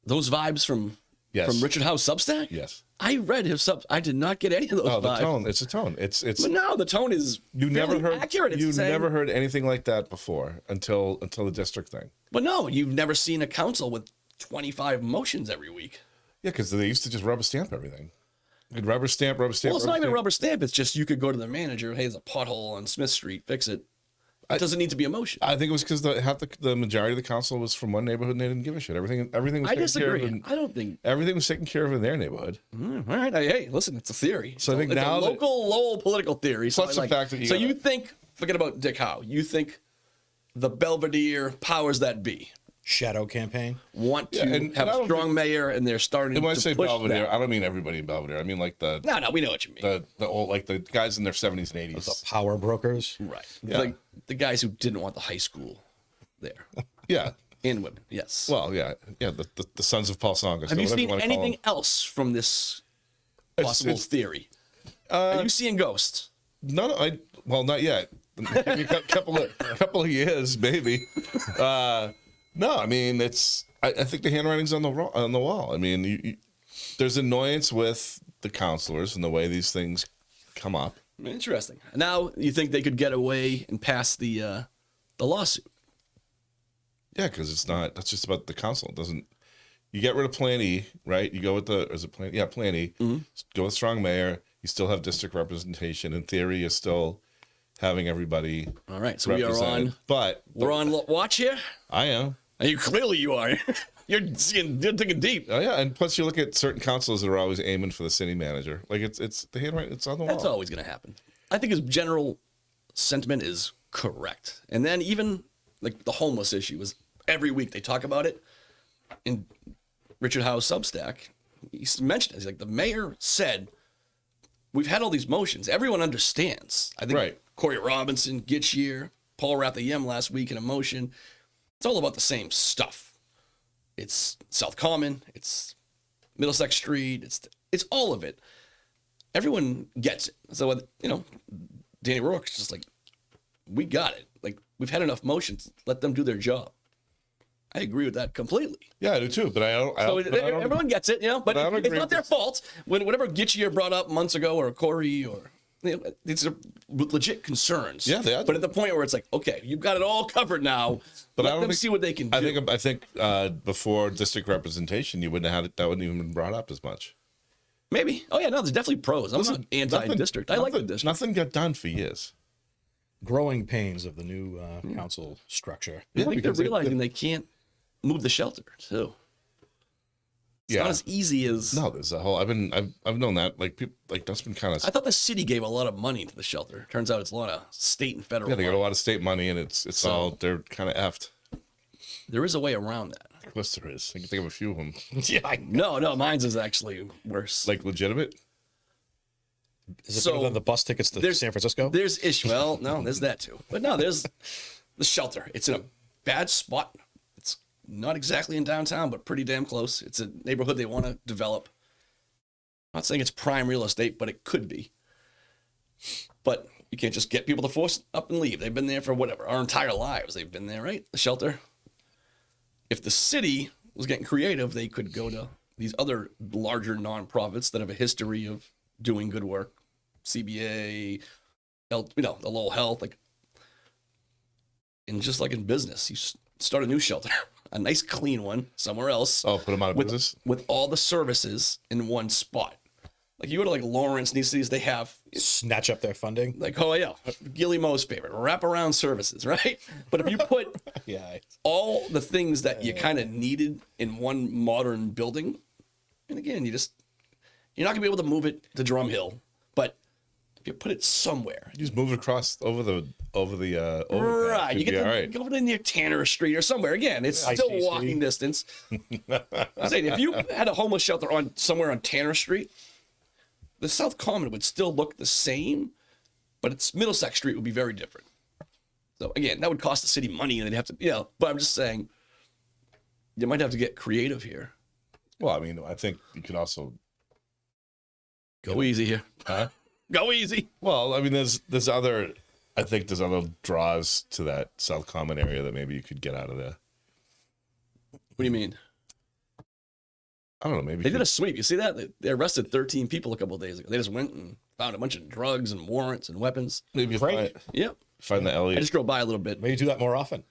those vibes from Richard Howe's Substack?
Yes.
I read his I did not get any of those vibes.
The tone. It's a tone. It's.
But no, the tone is accurate.
You never heard anything like that before until the district thing.
But no, you've never seen a council with 25 motions every week.
Yeah, because they used to just rubber stamp everything. You'd rubber stamp. Well,
it's not even rubber stamp. It's just you could go to the manager. Hey, there's a pothole on Smith Street. Fix it. It doesn't need to be a motion.
I think it was because the majority of the council was from one neighborhood and they didn't give a shit. Everything was
I
taken care of.
disagree. I don't think
everything was taken care of in their neighborhood.
All right. Hey, listen, it's a theory.
So I think
it's
now
a local Lowell political theory.
Plus the fact that
you think, forget about Dick Howe. You think the Belvedere powers that be
shadow campaign
want to have a strong mayor, and they're starting.
And when
to
I say
push
Belvedere,
that.
I don't mean everybody in Belvedere. I mean like the
no, we know what you mean.
The old, like the guys in their 70s and 80s,
the power brokers,
right?
Yeah.
Like the guys who didn't want the high school there.
Yeah,
and women. Yes.
Well, yeah. The sons of Paul Songas.
Have you seen anything else from this possible theory? Are you seeing ghosts?
Not yet. Maybe a couple of years, maybe. No, I mean I think the handwriting's on the wall. I mean, there's annoyance with the councilors and the way these things come up.
Interesting. Now you think they could get away and pass the lawsuit?
Yeah, because that's just about the council. It doesn't. You get rid of Plan E, right? You go with Plan E. Mm-hmm. Go with strong mayor. You still have district representation. In theory, you're still having everybody.
All right, so we are on.
But
we're on watch here.
I am.
And you are. You're digging deep.
Oh yeah, and plus you look at certain councils that are always aiming for the city manager. Like it's the handwriting. It's on the wall.
That's always going to happen. I think his general sentiment is correct. And then even like the homeless issue is every week they talk about it. In Richard Howe's Substack, he mentioned it. He's like, the mayor said, we've had all these motions. Everyone understands. I think
right.
Corey Robinson, Gitchier, Paul Rathayem last week in a motion. It's all about the same stuff. It's South Common. It's Middlesex Street. It's all of it. Everyone gets it. So, Danny Rourke's just like, we got it. Like, we've had enough motions. Let them do their job. I agree with that completely.
Yeah, I do too. But
everyone gets it, But it's not their fault. Whatever Gitchier brought up months ago, or Corey, or these are legit concerns.
Yeah, they are.
But at the point where it's like, okay, you've got it all covered now.
But
let them see what they can do.
I think before district representation, you wouldn't have had it. That wouldn't even been brought up as much.
Maybe. Oh yeah, no, there's definitely pros. I'm not anti-district. I like the district.
Nothing got done for years.
Growing pains of the new council structure.
I think they're realizing they can't move the shelter too. It's not as easy as.
No, there's a whole. I've known that. Like people, like that's been kind of.
I thought the city gave a lot of money to the shelter. Turns out it's a lot of state and federal.
Yeah, they
money.
got a lot of state money, and it's all they're kind of effed.
There is a way around that.
Of course there is. I can think of a few of them.
Yeah. No, mine's is actually worse.
Like legitimate.
Is it better than the bus tickets to San Francisco?
There's issue. Well, no, there's that too. But no, there's the shelter. It's in a bad spot. It's not exactly in downtown, but pretty damn close. It's a neighborhood they want to develop. I'm not saying it's prime real estate, but it could be. But you can't just get people to force up and leave. They've been there for whatever, our entire lives. They've been there, right? The shelter. If the city was getting creative, they could go to these other larger nonprofits that have a history of doing good work. CBA, the Lowell Health, like, and just like in business, you start a new shelter, a nice clean one somewhere else.
Oh, put them out of business?
With all the services in one spot. Like you go to like Lawrence, these cities, they have
snatch up their funding.
Like, oh yeah, Gilly Mo's favorite, wraparound services, right? But if you put all the things that you kind of needed in one modern building, and again, you're not gonna be able to move it to Drum Hill, but if you put it somewhere,
you just move it across over the
right. You get go over near Tanner Street or somewhere. Again, it's still walking distance. I'm saying if you had a homeless shelter somewhere on Tanner Street, the South Common would still look the same, but its Middlesex Street would be very different. So again, that would cost the city money, and they'd have to, but I'm just saying, you might have to get creative here.
Well, I mean, I think you could also
go easy here.
Huh?
Go easy.
Well, I mean, there's other draws to that South Common area that maybe you could get out of there.
What do you mean?
I don't know. Maybe
they did a sweep. You see that? They arrested 13 people a couple of days ago. They just went and found a bunch of drugs and warrants and weapons.
Maybe find the Elliott.
I just drove by a little bit.
Maybe do that more often.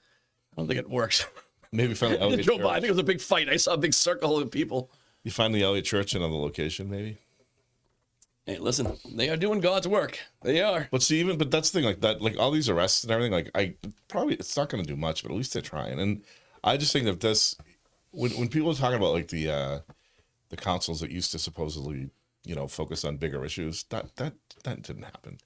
I don't think it works.
Maybe find the Elliott.
I just drove by. I think it was a big fight. I saw a big circle of people.
You find the Elliott Church in another location, maybe.
Hey, listen, they are doing God's work. They are.
But see, but that's the thing, like that, like all these arrests and everything, like it's not going to do much, but at least they're trying. And I just think that this, when people are talking about like the councils that used to supposedly, focus on bigger issues, that didn't happen.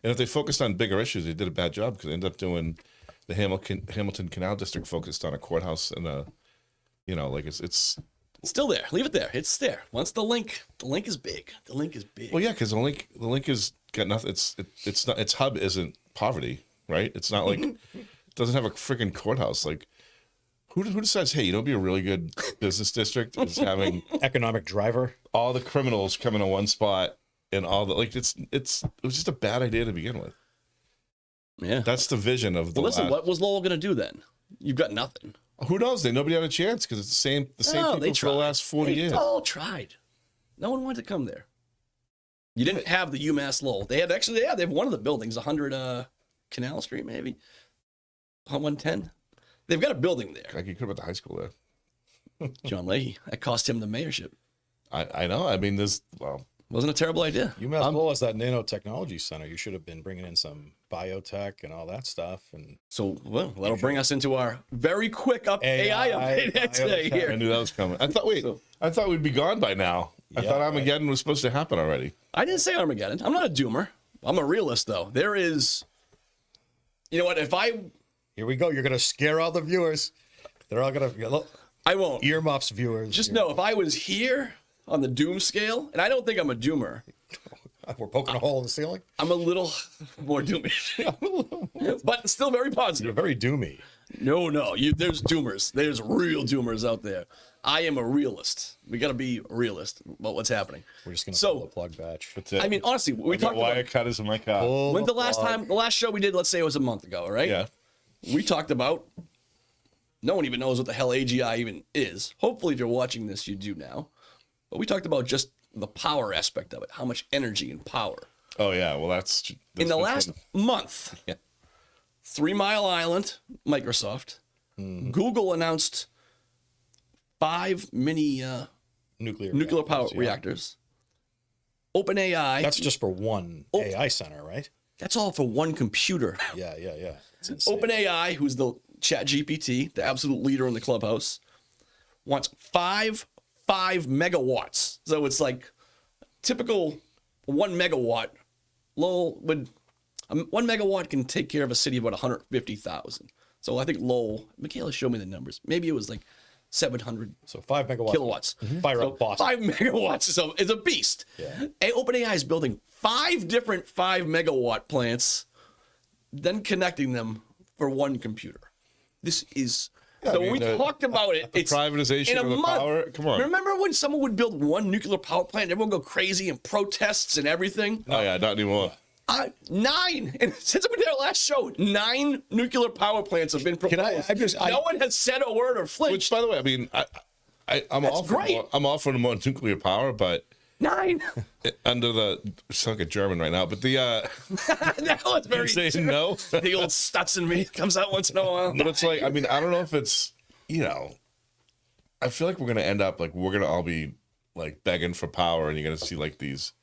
And if they focused on bigger issues, they did a bad job because they ended up doing the Hamilton Canal District focused on a courthouse and it's
still there. Leave it there. It's there. Once the link is big. The link is big.
Well, yeah, because the link is got nothing. It's not. Its hub isn't poverty, right? It's not like it doesn't have a freaking courthouse. Like who decides? Hey, be a really good business district is having
economic driver.
All the criminals coming to one spot and all the it was just a bad idea to begin with.
Yeah,
that's the vision of the.
Well, listen, what was Lowell going to do then? You've got nothing.
Who knows? Nobody had a chance because it's the same people for the last 40 years.
They all tried. No one wanted to come there. You didn't have the UMass Lowell. They have one of the buildings, 100 Canal Street, maybe. 110. They've got a building there.
Like you could have at the high school there.
John Leahy. That cost him the mayorship.
I know. I mean,
wasn't a terrible idea.
UMass Lowell has that nanotechnology center. You should have been bringing in some biotech and all that stuff. And
so, that'll bring us into our very quick AI update today here.
I knew that was coming. I thought we'd be gone by now. I thought Armageddon was supposed to happen already.
I didn't say Armageddon. I'm not a doomer. I'm a realist, though. There is, you know what?
Here we go. You're gonna scare all the viewers. They're all gonna.
I won't.
Earmuffs, viewers.
Just know if I was here on the doom scale, and I don't think I'm a doomer.
We're poking a hole in the ceiling.
I'm a little more doomish, but still very positive.
You're very doomy.
No, there's doomers. There's real doomers out there. I am a realist. We got to be realist about what's happening.
We're just gonna pull a plug batch.
I mean, honestly, we talked about
wire cutters in my car.
When's the last show we did? Let's say it was a month ago, right?
Yeah.
We talked about. No one even knows what the hell AGI even is. Hopefully, if you're watching this, you do now. But we talked about just the power aspect of it, how much energy and power.
Oh yeah, well that's
in the last month.
Yeah.
3 Mile Island, Microsoft, Google announced 5 mini nuclear power reactors. OpenAI.
That's just for one AI center, right?
That's all for one computer.
Yeah. It's insane.
OpenAI, who's the ChatGPT, the absolute leader in the clubhouse, wants 5 megawatts. So it's like typical 1 megawatt. Lowell would 1 megawatt can take care of a city of about 150,000. So I think Lowell, Michaela showed me the numbers. Maybe it was like 700.
So 5 megawatts.
Kilowatts.
Fire up Boston.
5 megawatts. So it's a beast.
Yeah.
OpenAI is building 5 different 5 megawatt plants, then connecting them for one computer. This is... So when we talked about it, it's
privatization
in a
of the
month.
power. Come on.
Remember when someone would build one nuclear power plant, everyone would go crazy and protests and everything?
Oh yeah, not anymore.
9, and since we did our last show, 9 nuclear power plants have been proposed. No one has said a word or flinched.
Which, by the way, I mean, I'm all for
great.
I'm all for more nuclear power, but
9.
under the sound like a German right now, but the
That was very
saying no.
The old Stutz in me comes out once in a while.
But it's like, I mean, I don't know if it's, I feel like we're gonna end up like we're gonna all be like begging for power, and you're gonna see like these.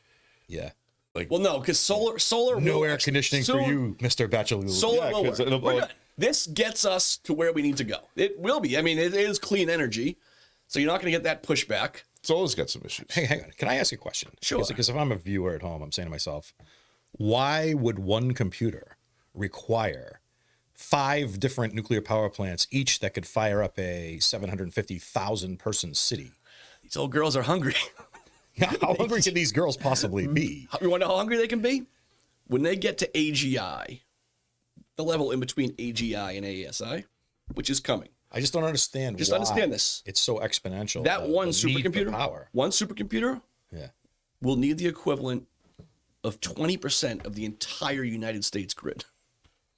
Yeah.
Like, well, no, because solar.
No air conditioning for you, Mr. 𝒊𝒐𝒔.
Solar will work. This gets us to where we need to go. It will be. I mean, it is clean energy, so you're not going to get that pushback.
Solar's got some issues.
Hang on. Can I ask a question?
Sure.
Because if I'm a viewer at home, I'm saying to myself, why would one computer require 5 different nuclear power plants, each that could fire up a 750,000 person city?
These old girls are hungry.
How hungry can these girls possibly be?
You want to know how hungry they can be? When they get to AGI, the level in between AGI and ASI, which is coming.
I just don't understand.
Just understand this.
It's so exponential.
That one
the need for
supercomputer,
power.
one supercomputer, will need the equivalent of 20% of the entire United States grid.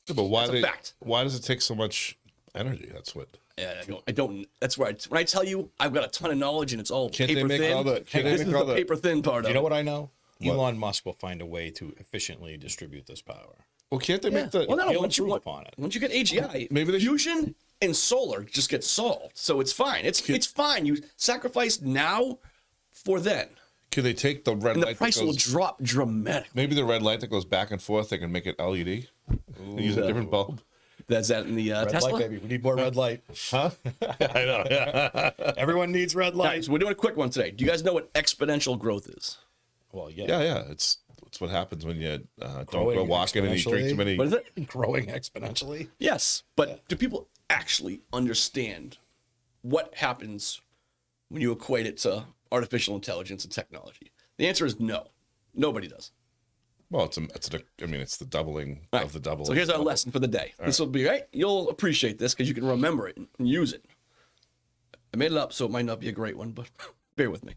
Yeah, but why?
Fact.
Why does it take so much energy? That's what.
I don't. That's right. When I tell you I've got a ton of knowledge and it's all
Can't
paper
they make
thin.
all the? Can't
This
they
is
make all
the
the?
paper thin part of
You know
it.
what I know?
What?
Elon Musk will find a way to efficiently distribute this power.
Well, can't they make the?
Well, no.
He'll
Once you
improve upon it.
once you get AGI,
Maybe they should-
fusion and solar just get solved, so it's fine. It's fine. You sacrifice now for then,
Can they take the red
and the
light?
price
that
will
goes,
dramatically. Dramatically.
maybe the red light that goes back and forth. They can make it LED. And use a different bulb.
That's that in the
Red
Tesla.
light, baby. We need more red light.
Huh? I know. Yeah.
Everyone needs red light.
Guys, we're doing a quick one today. Do you guys know what exponential growth is?
Well, yeah.
Yeah. It's what happens when you don't
Growing
go walking and you drink too many.
What is it?
Growing exponentially.
Yes, but do people actually understand what happens when you equate it to artificial intelligence and technology? The answer is no. Nobody does.
Well, it's the doubling
Right.
of the double.
So here's our lesson for the day. This will be right. You'll appreciate this because you can remember it and use it. I made it up, so it might not be a great one, but bear with me.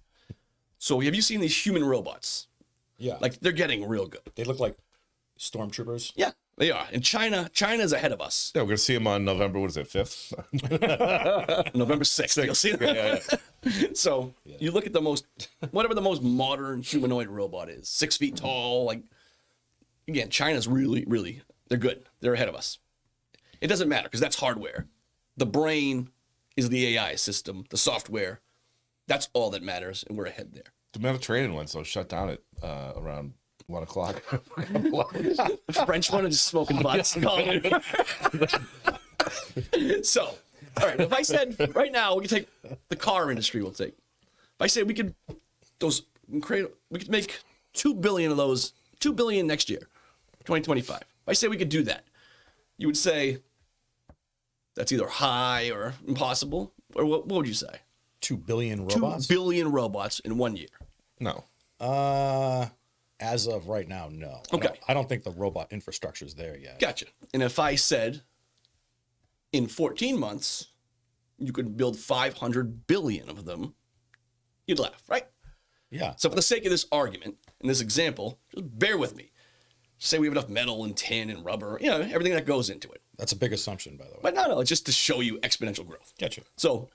So have you seen these human robots?
Yeah.
Like they're getting real good.
They look like stormtroopers.
Yeah, they are. And China's ahead of us.
Yeah, we're gonna see them on November. What is it? 5th.
November 6th. You'll see them. So you look at whatever the most modern humanoid robot is, 6 feet tall. Like again, China's really, they're good. They're ahead of us. It doesn't matter because that's hardware. The brain is the AI system, the software. That's all that matters, and we're ahead there.
The Mediterranean one, so shut down at around 1 o'clock.
The French one is just smoking butts. So, all right. If I said right now we could take the car industry, we'll take. If I said we could make 2 billion of those, 2 billion next year, 2025. If I say we could do that, you would say that's either high or impossible, or what would you say?
2 billion robots.
2 billion robots in 1 year.
No.
As of right now, no.
Okay.
I don't think the robot infrastructure is there yet.
Gotcha. And if I said in 14 months, you could build 500 billion of them, you'd laugh, right?
Yeah.
So for the sake of this argument, in this example, just bear with me. Say we have enough metal and tin and rubber, everything that goes into it.
That's a big assumption, by the way.
But no, it's just to show you exponential growth.
Gotcha.
So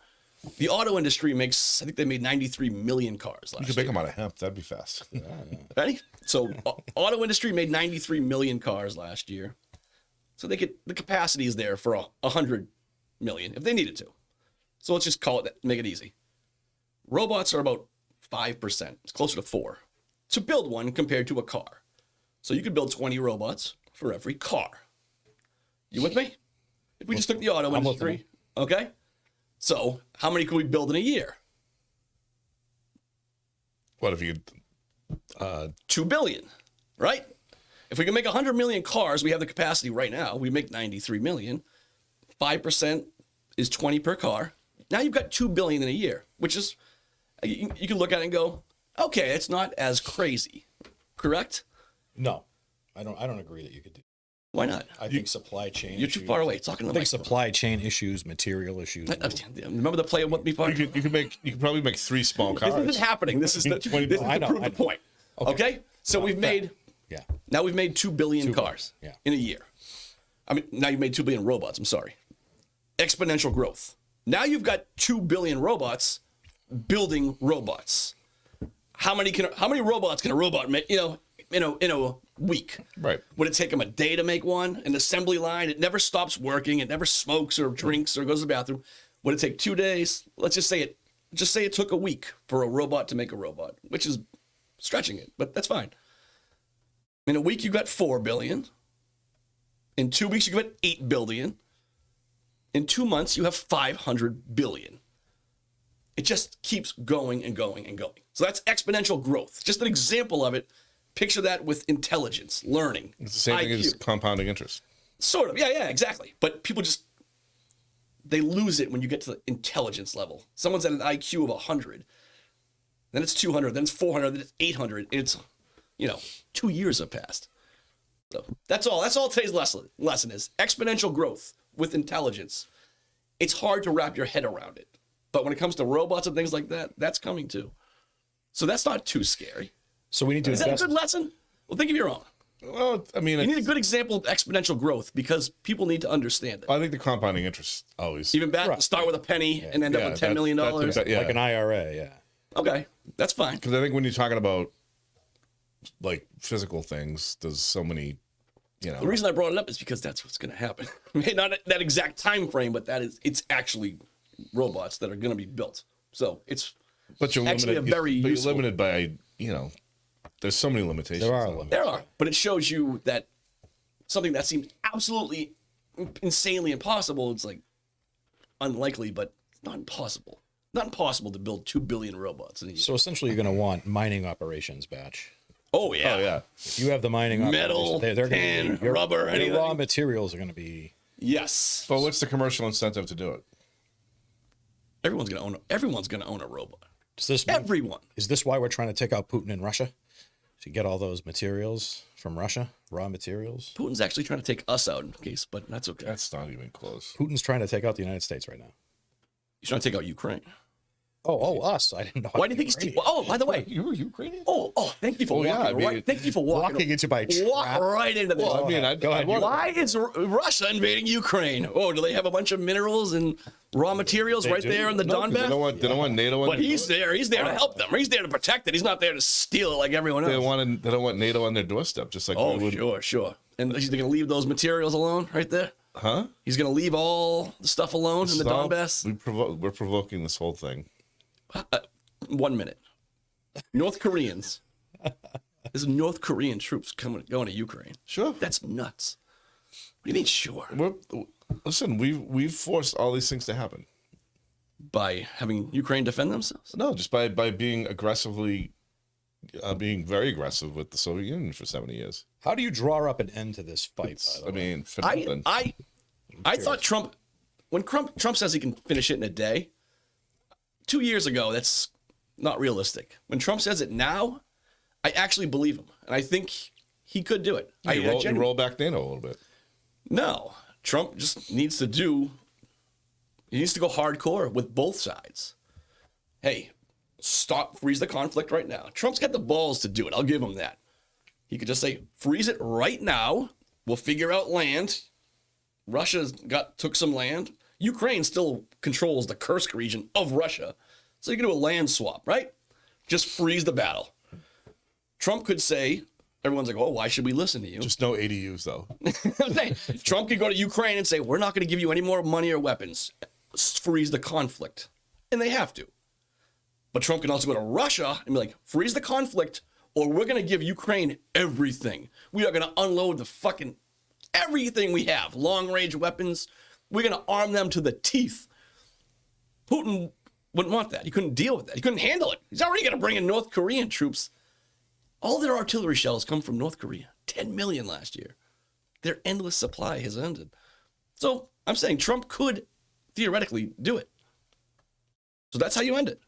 the auto industry I think they made 93 million cars last
You could
year.
make them out of hemp. That'd be fast.
Ready? So auto industry made 93 million cars last year. So the capacity is there for 100 million if they needed to. So let's just call it that, make it easy. Robots are about 5%. It's closer to 4 to build one compared to a car. So you could build 20 robots for every car. You with me? If we just took the auto industry, okay? So how many could we build in a year?
What if you?
2 billion, right? If we can make 100 million cars, we have the capacity right now. We make 93 million. 5% is 20 per car. Now you've got 2 billion in a year, which is, you can look at it and go, okay, it's not as crazy, correct?
No, I don't agree that you could do.
Why not?
I think supply chain.
You're too far away. Talking to
I
the
think
microphone.
supply chain issues, material issues.
Remember the play with me part?
You could probably make 3 small cars.
This isn't happening. This is to prove the point. Okay? So we've made
Yeah.
now we've made 2 billion cars in a year. I mean, now you've made 2 billion robots. I'm sorry. Exponential growth. Now you've got 2 billion robots building robots. How many robots can a robot make? In a week.
Right.
Would it take them a day to make one? An assembly line, it never stops working. It never smokes or drinks or goes to the bathroom. Would it take 2 days? Let's just say it took a week for a robot to make a robot, which is stretching it, but that's fine. In a week, you got 4 billion. In 2 weeks, you got 8 billion. In 2 months, you have 500 billion. It just keeps going and going and going. So that's exponential growth. Just an example of it. Picture that with intelligence, learning.
It's the same thing as compounding interest.
Sort of. Yeah, exactly. But people they lose it when you get to the intelligence level. Someone's at an IQ of 100. Then it's 200. Then it's 400. Then it's 800. It's, 2 years have passed. So that's all. That's all today's lesson is. Exponential growth with intelligence. It's hard to wrap your head around it. But when it comes to robots and things like that, that's coming too. So that's not too scary.
So we need to
Is that a good lesson? Well, think of your own.
Well, I mean,
You need a good example of exponential growth because people need to understand it.
I think the compounding interest always.
Even better, start with a penny and end up with $10 million.
Yeah.
like an IRA, yeah.
Okay, that's fine.
Because I think when you're talking about like physical things, there's so many,
The reason I brought it up is because that's what's going to happen. Maybe not that exact time frame, but it's actually robots that are going to be built. So it's
but you're
actually
limited.
a very
But you're
useful.
limited by there's so many limitations.
There are
on it.
limits.
There are, but it shows you that something that seems absolutely insanely impossible. It's like unlikely, but not impossible. Not impossible to build 2 billion robots in a year.
So essentially, you're going to want mining operations, Batch.
Oh yeah,
Oh yeah.
If you have the mining
Metal,
operations, they're
tin,
going to be,
rubber,
your
anything.
raw materials are going to be.
Yes.
But what's the commercial incentive to do it?
Everyone's gonna own a robot.
Does this mean-
Everyone.
Is this why we're trying to take out Putin in Russia? To get all those materials from Russia, raw materials?
Putin's actually trying to take us out in case, but that's okay.
That's not even close.
Putin's trying to take out the United States right now.
He's trying to take out Ukraine.
Us. I didn't know.
Why do you think he's? Oh, by the way.
You were Ukrainian?
Oh, thank you for
yeah,
walking.
I mean,
Right, thank you for walking
into my
Walk
trap.
right into this.
Well, I mean,
Go ahead.
Why is Russia invading Ukraine? Oh, do they have a bunch of minerals and raw materials right
do.
there in the
They
Donbass?
don't want NATO.
But he's there. He's there to help them. He's there to protect it. He's not there to steal it like everyone else.
They don't want NATO on their doorstep, just like
Oh,
we would.
sure. And he's going to leave those materials alone right there?
Huh?
He's going to leave all the stuff alone in the
Stop.
Donbass?
We're provoking this whole thing.
1 minute. North Koreans. There's North Korean troops going to Ukraine.
Sure.
That's nuts. What do you mean, sure?
Listen, we've forced all these things to happen.
By having Ukraine defend themselves?
No, just by being being very aggressive with the Soviet Union for 70 years.
How do you draw up an end to this fight? by the way?
For nothing.
I thought when Trump says he can finish it in a day, 2 years ago, that's not realistic. When Trump says it now, I actually believe him. And I think he could do it.
You roll back NATO a little bit.
No, Trump just needs to go hardcore with both sides. Hey, freeze the conflict right now. Trump's got the balls to do it. I'll give him that. He could just say, freeze it right now. We'll figure out land. Russia took some land. Ukraine still controls the Kursk region of Russia. So you can do a land swap, right? Just freeze the battle. Trump could say, everyone's like, oh, why should we listen to you?
Just no ADUs, though.
Trump could go to Ukraine and say, we're not going to give you any more money or weapons. Freeze the conflict. And they have to. But Trump can also go to Russia and be like, freeze the conflict, or we're going to give Ukraine everything. We are going to unload the fucking everything we have. Long-range weapons. We're going to arm them to the teeth. Putin wouldn't want that. He couldn't deal with that. He couldn't handle it. He's already going to bring in North Korean troops. All their artillery shells come from North Korea. 10 million last year. Their endless supply has ended. So I'm saying Trump could theoretically do it. So that's how you end it.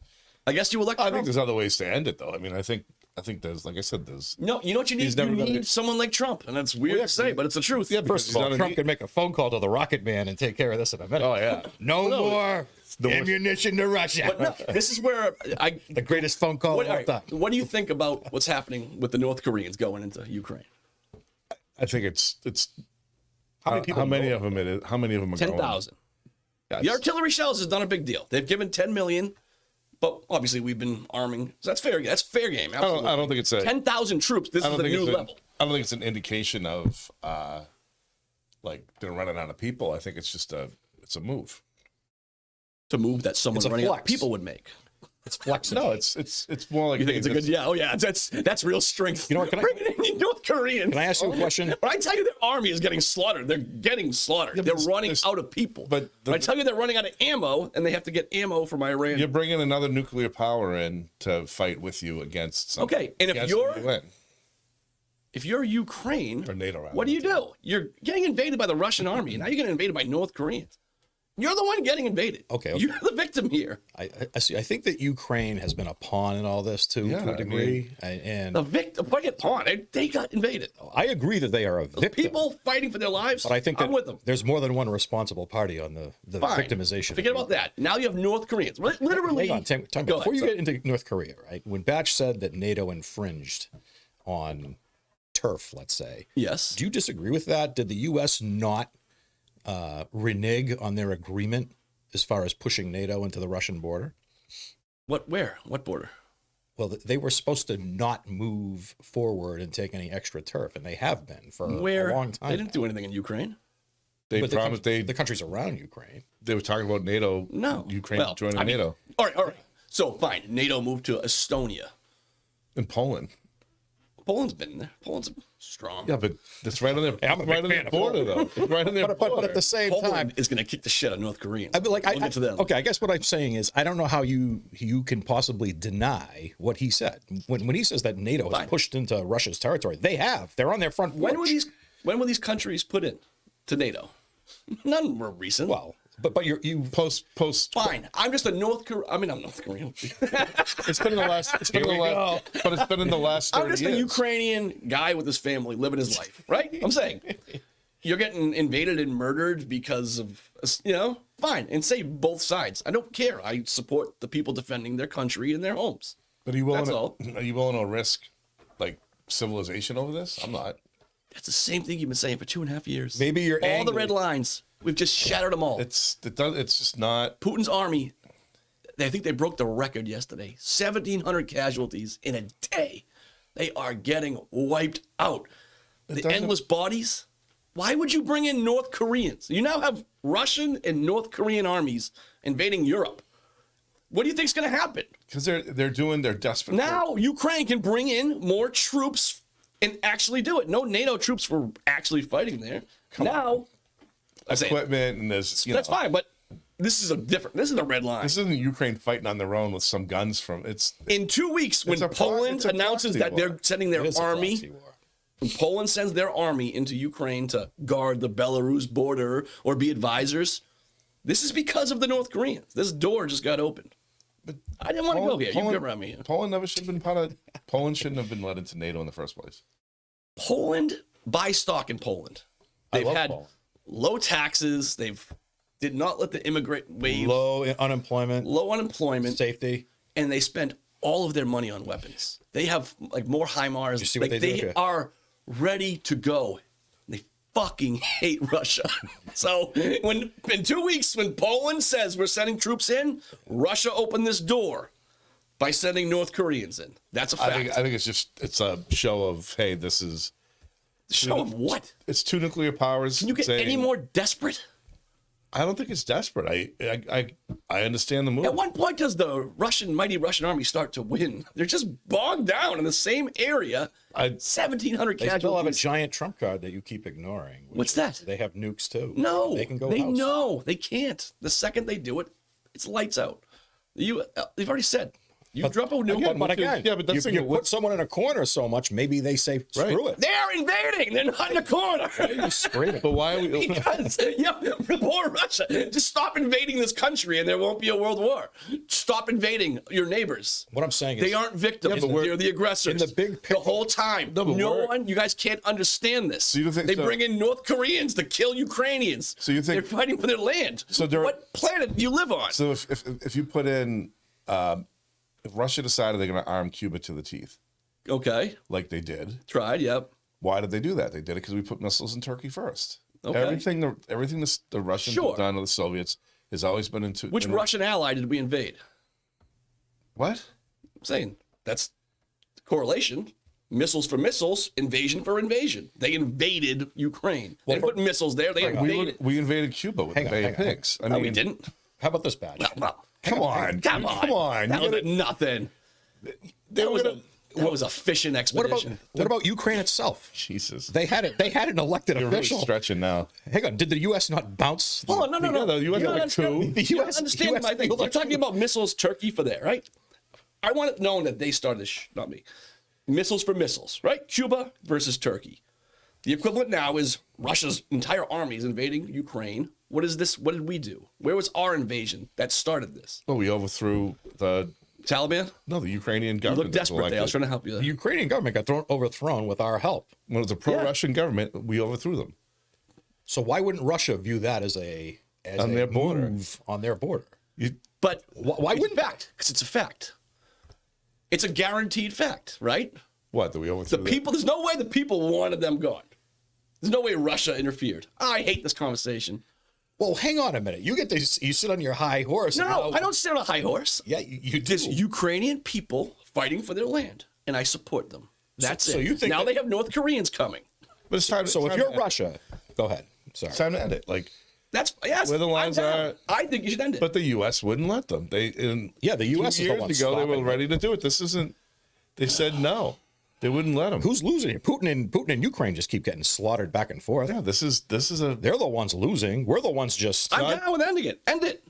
I guess you elect
I
Trump.
think there's other ways to end it, though. I mean, I think I think there's, like I said, there's.
No, you know what you need?
He's
You
never gonna
need
get-
someone like Trump, and that's weird to say, but it's the truth.
Yeah,
First of all,
he's not
Trump
an-
can make a phone call to the Rocket Man and take care of this in a minute.
Oh yeah.
No more ammunition to Russia.
But no, this is where
The greatest phone call of all time.
what do you think about what's happening with the North Koreans going into Ukraine?
I think it's
How many people?
how many
know?
of them it is? How many of them are
10,000.
Going?
The artillery shells is not a big deal. They've given 10 million, but obviously we've been arming. So that's fair. That's fair game. Absolutely.
I don't think it's a
10,000 troops. This
I
is
don't
the
think
new
it's
level.
I don't think it's an indication of like they're running out of people. I think it's just it's a move.
To move that someone
It's a
running out
flex.
people would make.
It's flexing.
No, it's more like
You think it's a good? Yeah. Oh yeah. That's real strength.
You know what, can I-
Bring in North Koreans.
Can I ask you a question?
When I tell you their army is getting slaughtered, they're getting slaughtered.
Yeah,
they're
but
running
there's-
out of people.
but
when I tell you they're running out of ammo, and they have to get ammo from Iran.
You're bringing another nuclear power in to fight with you against. Something.
Okay, and if
Against
you're-
the UN.
If you're Ukraine,
Or NATO, rather.
what do? You're getting invaded by the Russian army. Now you're getting invaded by North Koreans. You're the one getting invaded.
Okay.
You're the victim here.
I see. I think that Ukraine has been a pawn in all this too,
Yeah,
to a
I
degree. And
The victim. Forget pawn. They got invaded.
I agree that they are a victim.
People fighting for their lives.
But I think that
I'm with them.
there's more than one responsible party on the
Fine.
victimization.
Forget about that. Now you have North Koreans. Literally.
Hang on, time
Go
before
ahead,
you
sorry.
get into North Korea, right? When Bach said that NATO infringed on turf, let's say,
Yes.
do you disagree with that? Did the U.S. not renege on their agreement as far as pushing NATO into the Russian border?
What? Where? What border?
Well, they were supposed to not move forward and take any extra turf, and they have been for
Where?
a long time.
They didn't do anything in Ukraine.
They
But
promised
the countries around Ukraine.
they were talking about NATO.
No.
Ukraine
Well,
joining
I mean,
NATO
All right. So fine. NATO moved to Estonia.
and Poland.
Poland's been there. Poland's strong.
Yeah, but that's right on their
I'm a big
right on
fan
their
of
border though. It's right on their
But
border.
at the same time,
Poland is going to kick the shit out of North Koreans.
I mean, like,
we'll get to them.
okay, I guess what I'm saying is I don't know how you can possibly deny what he said when he says that NATO has
Fine.
pushed into Russia's territory. They have. They're on their front porch.
When were these countries put in to NATO? None were recent.
Well, but you
post.
Fine. I'm just a North Korean. I mean, I'm North Korean.
It's been in the last. It's been in the last. But it's been in the last 30
I'm just
years.
a Ukrainian guy with his family living his life, right? I'm saying you're getting invaded and murdered because of, fine, and say both sides. I don't care. I support the people defending their country and their homes.
But are you willing?
That's all.
Are you willing to risk like civilization over this? I'm not.
That's the same thing you've been saying for 2.5 years.
Maybe you're
all
angry.
the red lines. We've just shattered them all.
It's just not.
Putin's army, I think they broke the record yesterday. 1,700 casualties in a day. They are getting wiped out. The
doesn't-
endless bodies. Why would you bring in North Koreans? You now have Russian and North Korean armies invading Europe. What do you think's going to happen?
Because they're desperate.
Now Ukraine can bring in more troops and actually do it. No NATO troops were actually fighting there. Now, I'm saying,
equipment and there's
that's fine, but this is a red line.
This isn't Ukraine fighting on their own with some guns from. It's
In 2 weeks, when
It's a
Poland
it's a
announces
proxy
that
war.
they're sending their
It is a
army,
proxy war.
when Poland sends their army into Ukraine to guard the Belarus border or be advisors, this is because of the North Koreans. This door just got opened.
But
I didn't want to go here. You
Poland-
come around me.
Poland never should have been part of. Poland shouldn't have been let into NATO in the first place.
Poland, buy stock in Poland.
I
They've
love
had
Poland.
low taxes. They've did not let the immigrant wave,
Low unemployment,
low unemployment,
safety.
and they spend all of their money on weapons. They have like more HIMARS.
You see what
Like,
they do?
they are ready to go. They fucking hate Russia. So when in 2 weeks, when Poland says we're sending troops in, Russia opened this door by sending North Koreans in. That's a fact.
I think it's a show of, hey, this is.
Show of what?
It's two nuclear powers.
Can you get
saying-
any more desperate?
I don't think it's desperate. I understand the move.
At what point does the mighty Russian army start to win? They're just bogged down in the same area. 1,700
They still have a
casualties.
giant trump card that you keep ignoring. which
What's that?
They have nukes too.
No,
they can go.
They
house.
no, they can't. The second they do it, it's lights out. They've already said You drop a nuke on
But again,
yeah, but that's
you put someone in a corner so much, maybe they say, screw it.
They're invading. They're not in the corner.
But why are we?
Because poor Russia. Just stop invading this country, and there won't be a world war. Stop invading your neighbors.
What I'm saying is
They aren't victims. They're the aggressors.
in the big picture.
The whole time. No one. You guys can't understand this.
So you think
they
so?
bring in North Koreans to kill Ukrainians.
So you think
they're fighting for their land?
So
what planet do you live on?
So if you put in, if Russia decided they're going to arm Cuba to the teeth,
Okay.
like they did,
Tried. Yep.
why did they do that? They did it because we put missiles in Turkey first.
Okay.
Everything the Russians have done to the Soviets has always been into
Which Russian ally did we invade?
What?
I'm saying that's the correlation. Missiles for missiles, invasion for invasion. They invaded Ukraine. They didn't put missiles there. They invaded.
We invaded Cuba with the Bay of Pigs. I mean,
we didn't.
how about this badge?
Well,
Come on.
come on. That was nothing. That was a fishing
What
expedition.
about Ukraine itself?
Jesus.
They had an elected
You're really
official.
stretching now.
Hang on, did the U.S. not bounce?
Hold on, no.
the US
You
had like
understand-
two.
You don't understand my thing. We're talking about missiles, Turkey for there, right? I want it known that they started this, not me. Missiles for missiles, right? Cuba versus Turkey. The equivalent now is Russia's entire army is invading Ukraine. What is this? What did we do? Where was our invasion that started this?
Well, we overthrew the
Taliban?
Ukrainian
You
government.
look desperate there. I was trying to help you
The
there.
Ukrainian government got overthrown with our help.
When it was a pro-Russian government, we overthrew them.
So why wouldn't Russia view that as
On their border.
move on their border?
But
Why wouldn't
fact? Because it's a fact. It's a guaranteed fact, right?
What? That we
The
overthrew
people, there's no way the people wanted them gone. There's no way Russia interfered. I hate this conversation.
Well, hang on a minute. You sit on your high horse.
No, I don't sit on a high horse.
Yeah, you do.
There's Ukrainian people fighting for their land, and I support them. That's
So
it.
you think
now
that-
they have North Koreans coming.
But it's time.
So
it's
if
time
you're
to-
Russia, go ahead. Sorry.
it's time to end it. Like,
That's yes.
Where the lines
I'm down.
are-
I think you should end it.
but the U.S. wouldn't let them.
Yeah, the U.S. is the
years
one
ago they were
stopping
ready to do it. This isn't. They said no. They wouldn't let them.
Who's losing here? Putin and Ukraine just keep getting slaughtered back and forth.
Yeah, this is a.
They're the ones losing. We're the ones just.
I'm down with ending it. End it.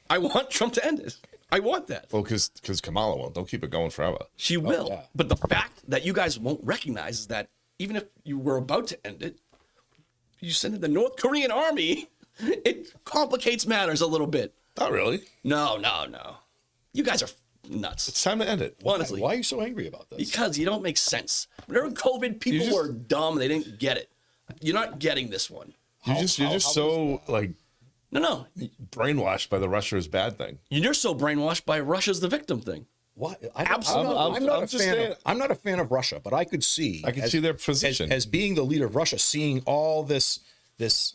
I want Trump to end it. I want that.
Well, because Kamala won't. They'll keep it going forever.
She will.
yeah.
But the fact that you guys won't recognize is that even if you were about to end it, you send in the North Korean army, it complicates matters a little bit.
Not really.
No. You guys are nuts.
It's time to end it.
Honestly.
Why are you so angry about this?
Because you don't make sense. During COVID, people were dumb. They didn't get it. You're not getting this one.
You're just so like
No.
brainwashed by the Russia is bad thing.
You're so brainwashed by Russia's the victim thing.
What?
Absolutely.
I'm not
I'm
a
just
fan.
saying-
I'm not a fan of Russia, but I could see.
I can see their position.
as being the leader of Russia, seeing all this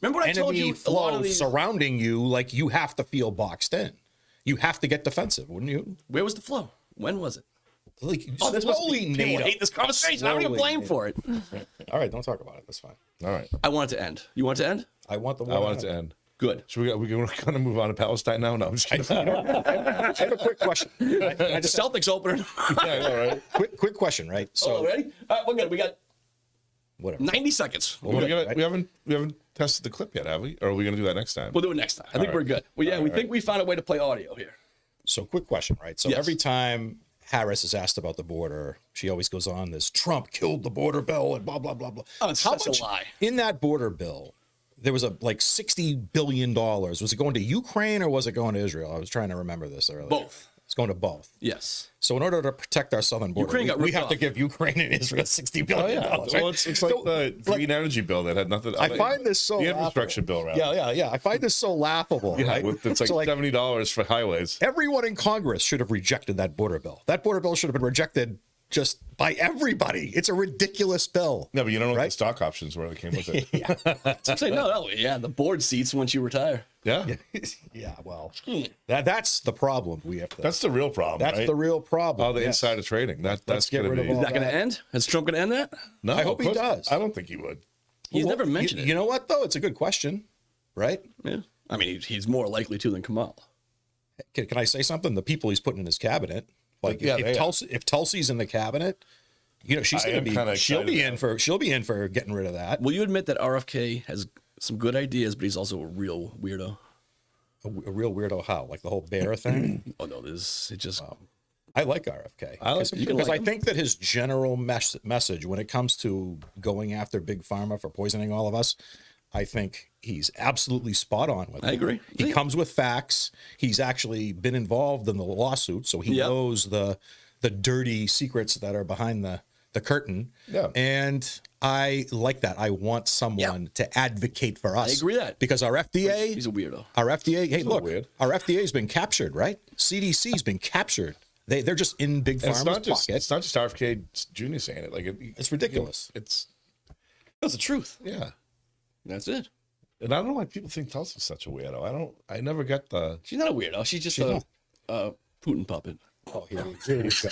Remember what I told
enemy
you? A lot
flow
of these-
surrounding you. Like you have to feel boxed in. You have to get defensive, wouldn't you?
Where was the flow? When was it?
Like
This must
slowly
be, people
NATO.
hate this conversation. I don't get
Slowly
blamed
NATO.
for it.
All right, don't talk about it. That's fine.
All right.
I want it to end. You want it to end?
I want the.
I want it to end.
Good.
Should we're going to move on to Palestine now? No, I'm just kidding.
I have a quick question. I just
Celtics opener.
Yeah, I know, right?
quick question, right? So
Oh, ready? All right, we're good. We got
whatever.
90 seconds.
We haven't tested the clip yet, have we? Or are we going to do that next time?
We'll do it next time. I think
right.
we're good. Well, yeah, we think we found a way to play audio here.
So quick question, right? So
Yes.
every time Harris is asked about the border, she always goes on this Trump killed the border bill and blah blah blah blah.
Oh, it's such a lie.
In that border bill? There was like $60 billion. Was it going to Ukraine or was it going to Israel? I was trying to remember this earlier.
Both.
It's going to both.
Yes.
So in order to protect our southern border,
Ukraine got
we
ripped
have to
off.
give Ukraine and Israel $60
Oh
billion.
yeah.
right?
Well, it's like
So,
the green energy bill that had nothing.
I find this so
the
laughable.
infrastructure bill, rather.
Yeah. I find this so laughable.
Yeah,
right?
it's like
So,
$70 for highways.
everyone in Congress should have rejected that border bill. That border bill should have been rejected just by everybody. It's a ridiculous bill.
No, but you don't know what
Right?
the stock options were that came with it.
I'm saying, no. Yeah, the board seats once you retire.
Yeah.
Yeah, well, that's the problem we have to.
That's the real problem.
That's
right?
the real problem.
Oh, the
yes.
insider trading. That's
get
going
rid
to
of
be.
all
Is that going to end? Is Trump going to end that?
No,
I hope
of
he
course-
does.
I don't think he would.
He's
Well,
never mentioned
you
it.
You know what, though? It's a good question, right?
Yeah. I mean, he's more likely to than Kamala.
Can I say something? The people he's putting in his cabinet, like
Yeah,
if Tulsi's in the cabinet, you know, she's
I
going to
am
be.
kinda
She'll be
excited
in for getting rid of that.
Will you admit that RFK has some good ideas, but he's also a real weirdo?
A real weirdo. How? Like the whole bear thing.
Oh no, it just
I like RFK.
I like him too.
Because
like
I
him.
think that his general message when it comes to going after big pharma for poisoning all of us, I think he's absolutely spot on with it.
I agree.
He comes with facts. He's actually been involved in the lawsuit, so he knows the dirty secrets that are behind the curtain.
Yeah.
And I like that. I want someone to advocate for us.
I agree that.
Because our FDA,
He's a weirdo.
our FDA, hey, look,
weird.
our FDA's been captured, right? CDC's been captured. They're just in big
And it's
pharma's
not just
pocket.
it's not just RFK Jr. saying it. Like
It's ridiculous.
It's
That's the truth.
yeah.
That's it.
And I don't know why people think Tulsi's such a weirdo. I never got the.
She's not a weirdo. She's just a Putin puppet.
Oh, here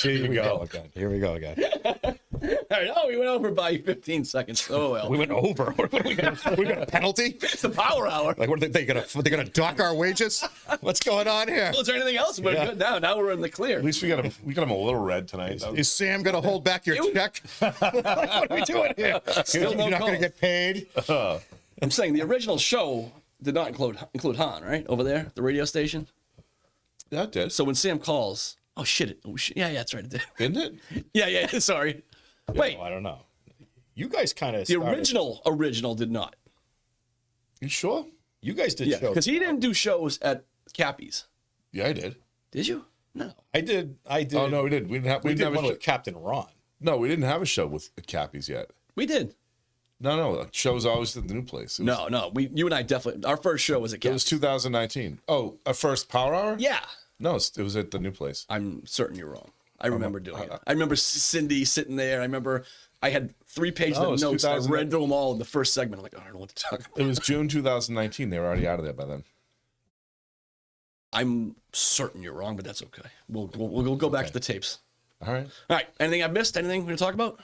you go.
again. Here we go again.
All right. Oh, we went over by 15 seconds. Oh well.
We went over. What are we got a penalty?
It's the power hour.
Like, what are they gonna dock our wages? What's going on here?
Well, is there anything else? We're good now. Now we're in the clear.
At least we got him a little red tonight.
Is Sam gonna hold back your check? What are we doing here?
Still no
You're not gonna
calls.
get paid.
I'm saying the original show did not include Han, right? Over there, the radio station.
Yeah, it did.
So when Sam calls, oh shit, yeah, that's right, it did.
Didn't it?
Yeah, sorry. Wait,
Oh, I don't know. You guys kind of
the original did not.
You sure?
You guys did
Yeah,
shows.
because he didn't do shows at Cappy's.
Yeah, I did.
Did you? No.
I did.
Oh no, we did. We didn't have.
We
We
did
didn't
one
have a
with Captain Ron.
No, we didn't have a show with Cappies yet.
We did.
No. Shows always at the new place. It was,
No. You and I definitely. Our first show was at
It was
Cappy's.
2019. Oh, a first Power Hour?
Yeah.
No, it was at the new place.
I'm certain you're wrong. I remember doing it. I remember Cindy sitting there. I remember I had 3 pages
No, it
of
was
notes. I
2000
read through them all in the first segment. I'm like, I don't know what to talk about.
It was June 2019. They were already out of there by then.
I'm certain you're wrong, but that's okay. We'll go back to the tapes.
All right.
All right. Anything I've missed? Anything we're going to talk about?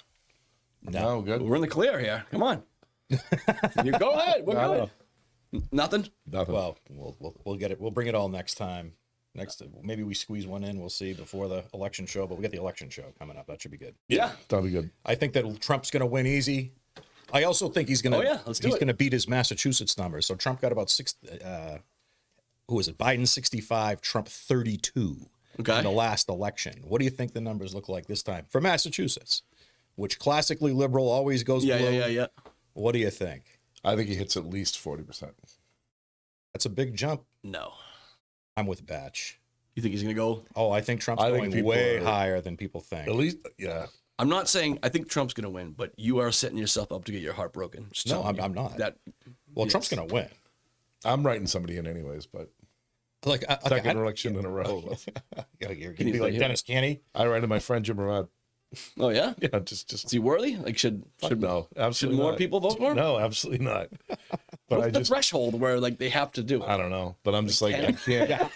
No, good.
We're in the clear here. Come on. You go ahead. We're
No,
good. Nothing?
Nothing.
Well, we'll get it. We'll bring it all next time. Maybe we squeeze one in. We'll see before the election show. But we got the election show coming up. That should be good.
Yeah.
That'll be good.
I think that Trump's going to win easy. I also think he's going to.
Oh, yeah, let's do
he's
it.
going to beat his Massachusetts numbers. So Trump got about who was it? Biden 65, Trump 32
Okay.
in the last election. What do you think the numbers look like this time for Massachusetts, which classically liberal always goes blue?
Yeah.
What do you think?
I think he hits at least 40%.
That's a big jump.
No.
I'm with Batch.
You think he's going to go?
Oh, I think Trump's
I think
going
people
way
are-
higher than people think.
At least, yeah.
I'm not saying I think Trump's going to win, but you are setting yourself up to get your heart broken. Just
No,
telling you
I'm not.
That,
Well,
yes.
Trump's going to win.
I'm writing somebody in anyways, but
Like
second election in a row.
You're going to
Can
be
you
like
say-
Dennis Caney.
I write to my friend Jim Murad.
Oh, yeah?
Yeah, just
Is he worthy? Like, should
no, absolutely
should more
not.
people vote for him?
No, absolutely not. But
What's
I
the
just,
threshold where, like, they have to do it?
I don't know. But I'm just like, I
10?
can't.
Yeah.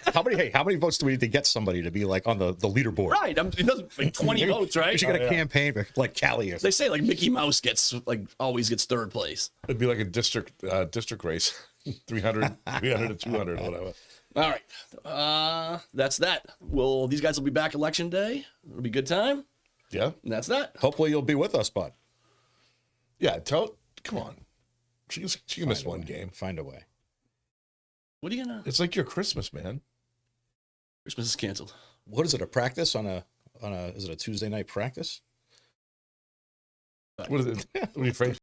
How many votes do we need to get somebody to be like on the leaderboard?
Right. It doesn't like 20 votes,
We
right?
should get a campaign for like Callie or something.
They say, like, Mickey Mouse always gets third place.
It'd be like a district race, 300 to 200 or whatever.
All right. That's that. These guys will be back election day. It'll be a good time.
Yeah,
And that's that.
Hopefully you'll be with us, bud.
yeah. Come on. She can miss one game.
Find a way.
What are you going to...
It's like your Christmas, man.
Christmas is canceled.
What is it? A practice on a is it a Tuesday night practice?
What is it? What are you afraid?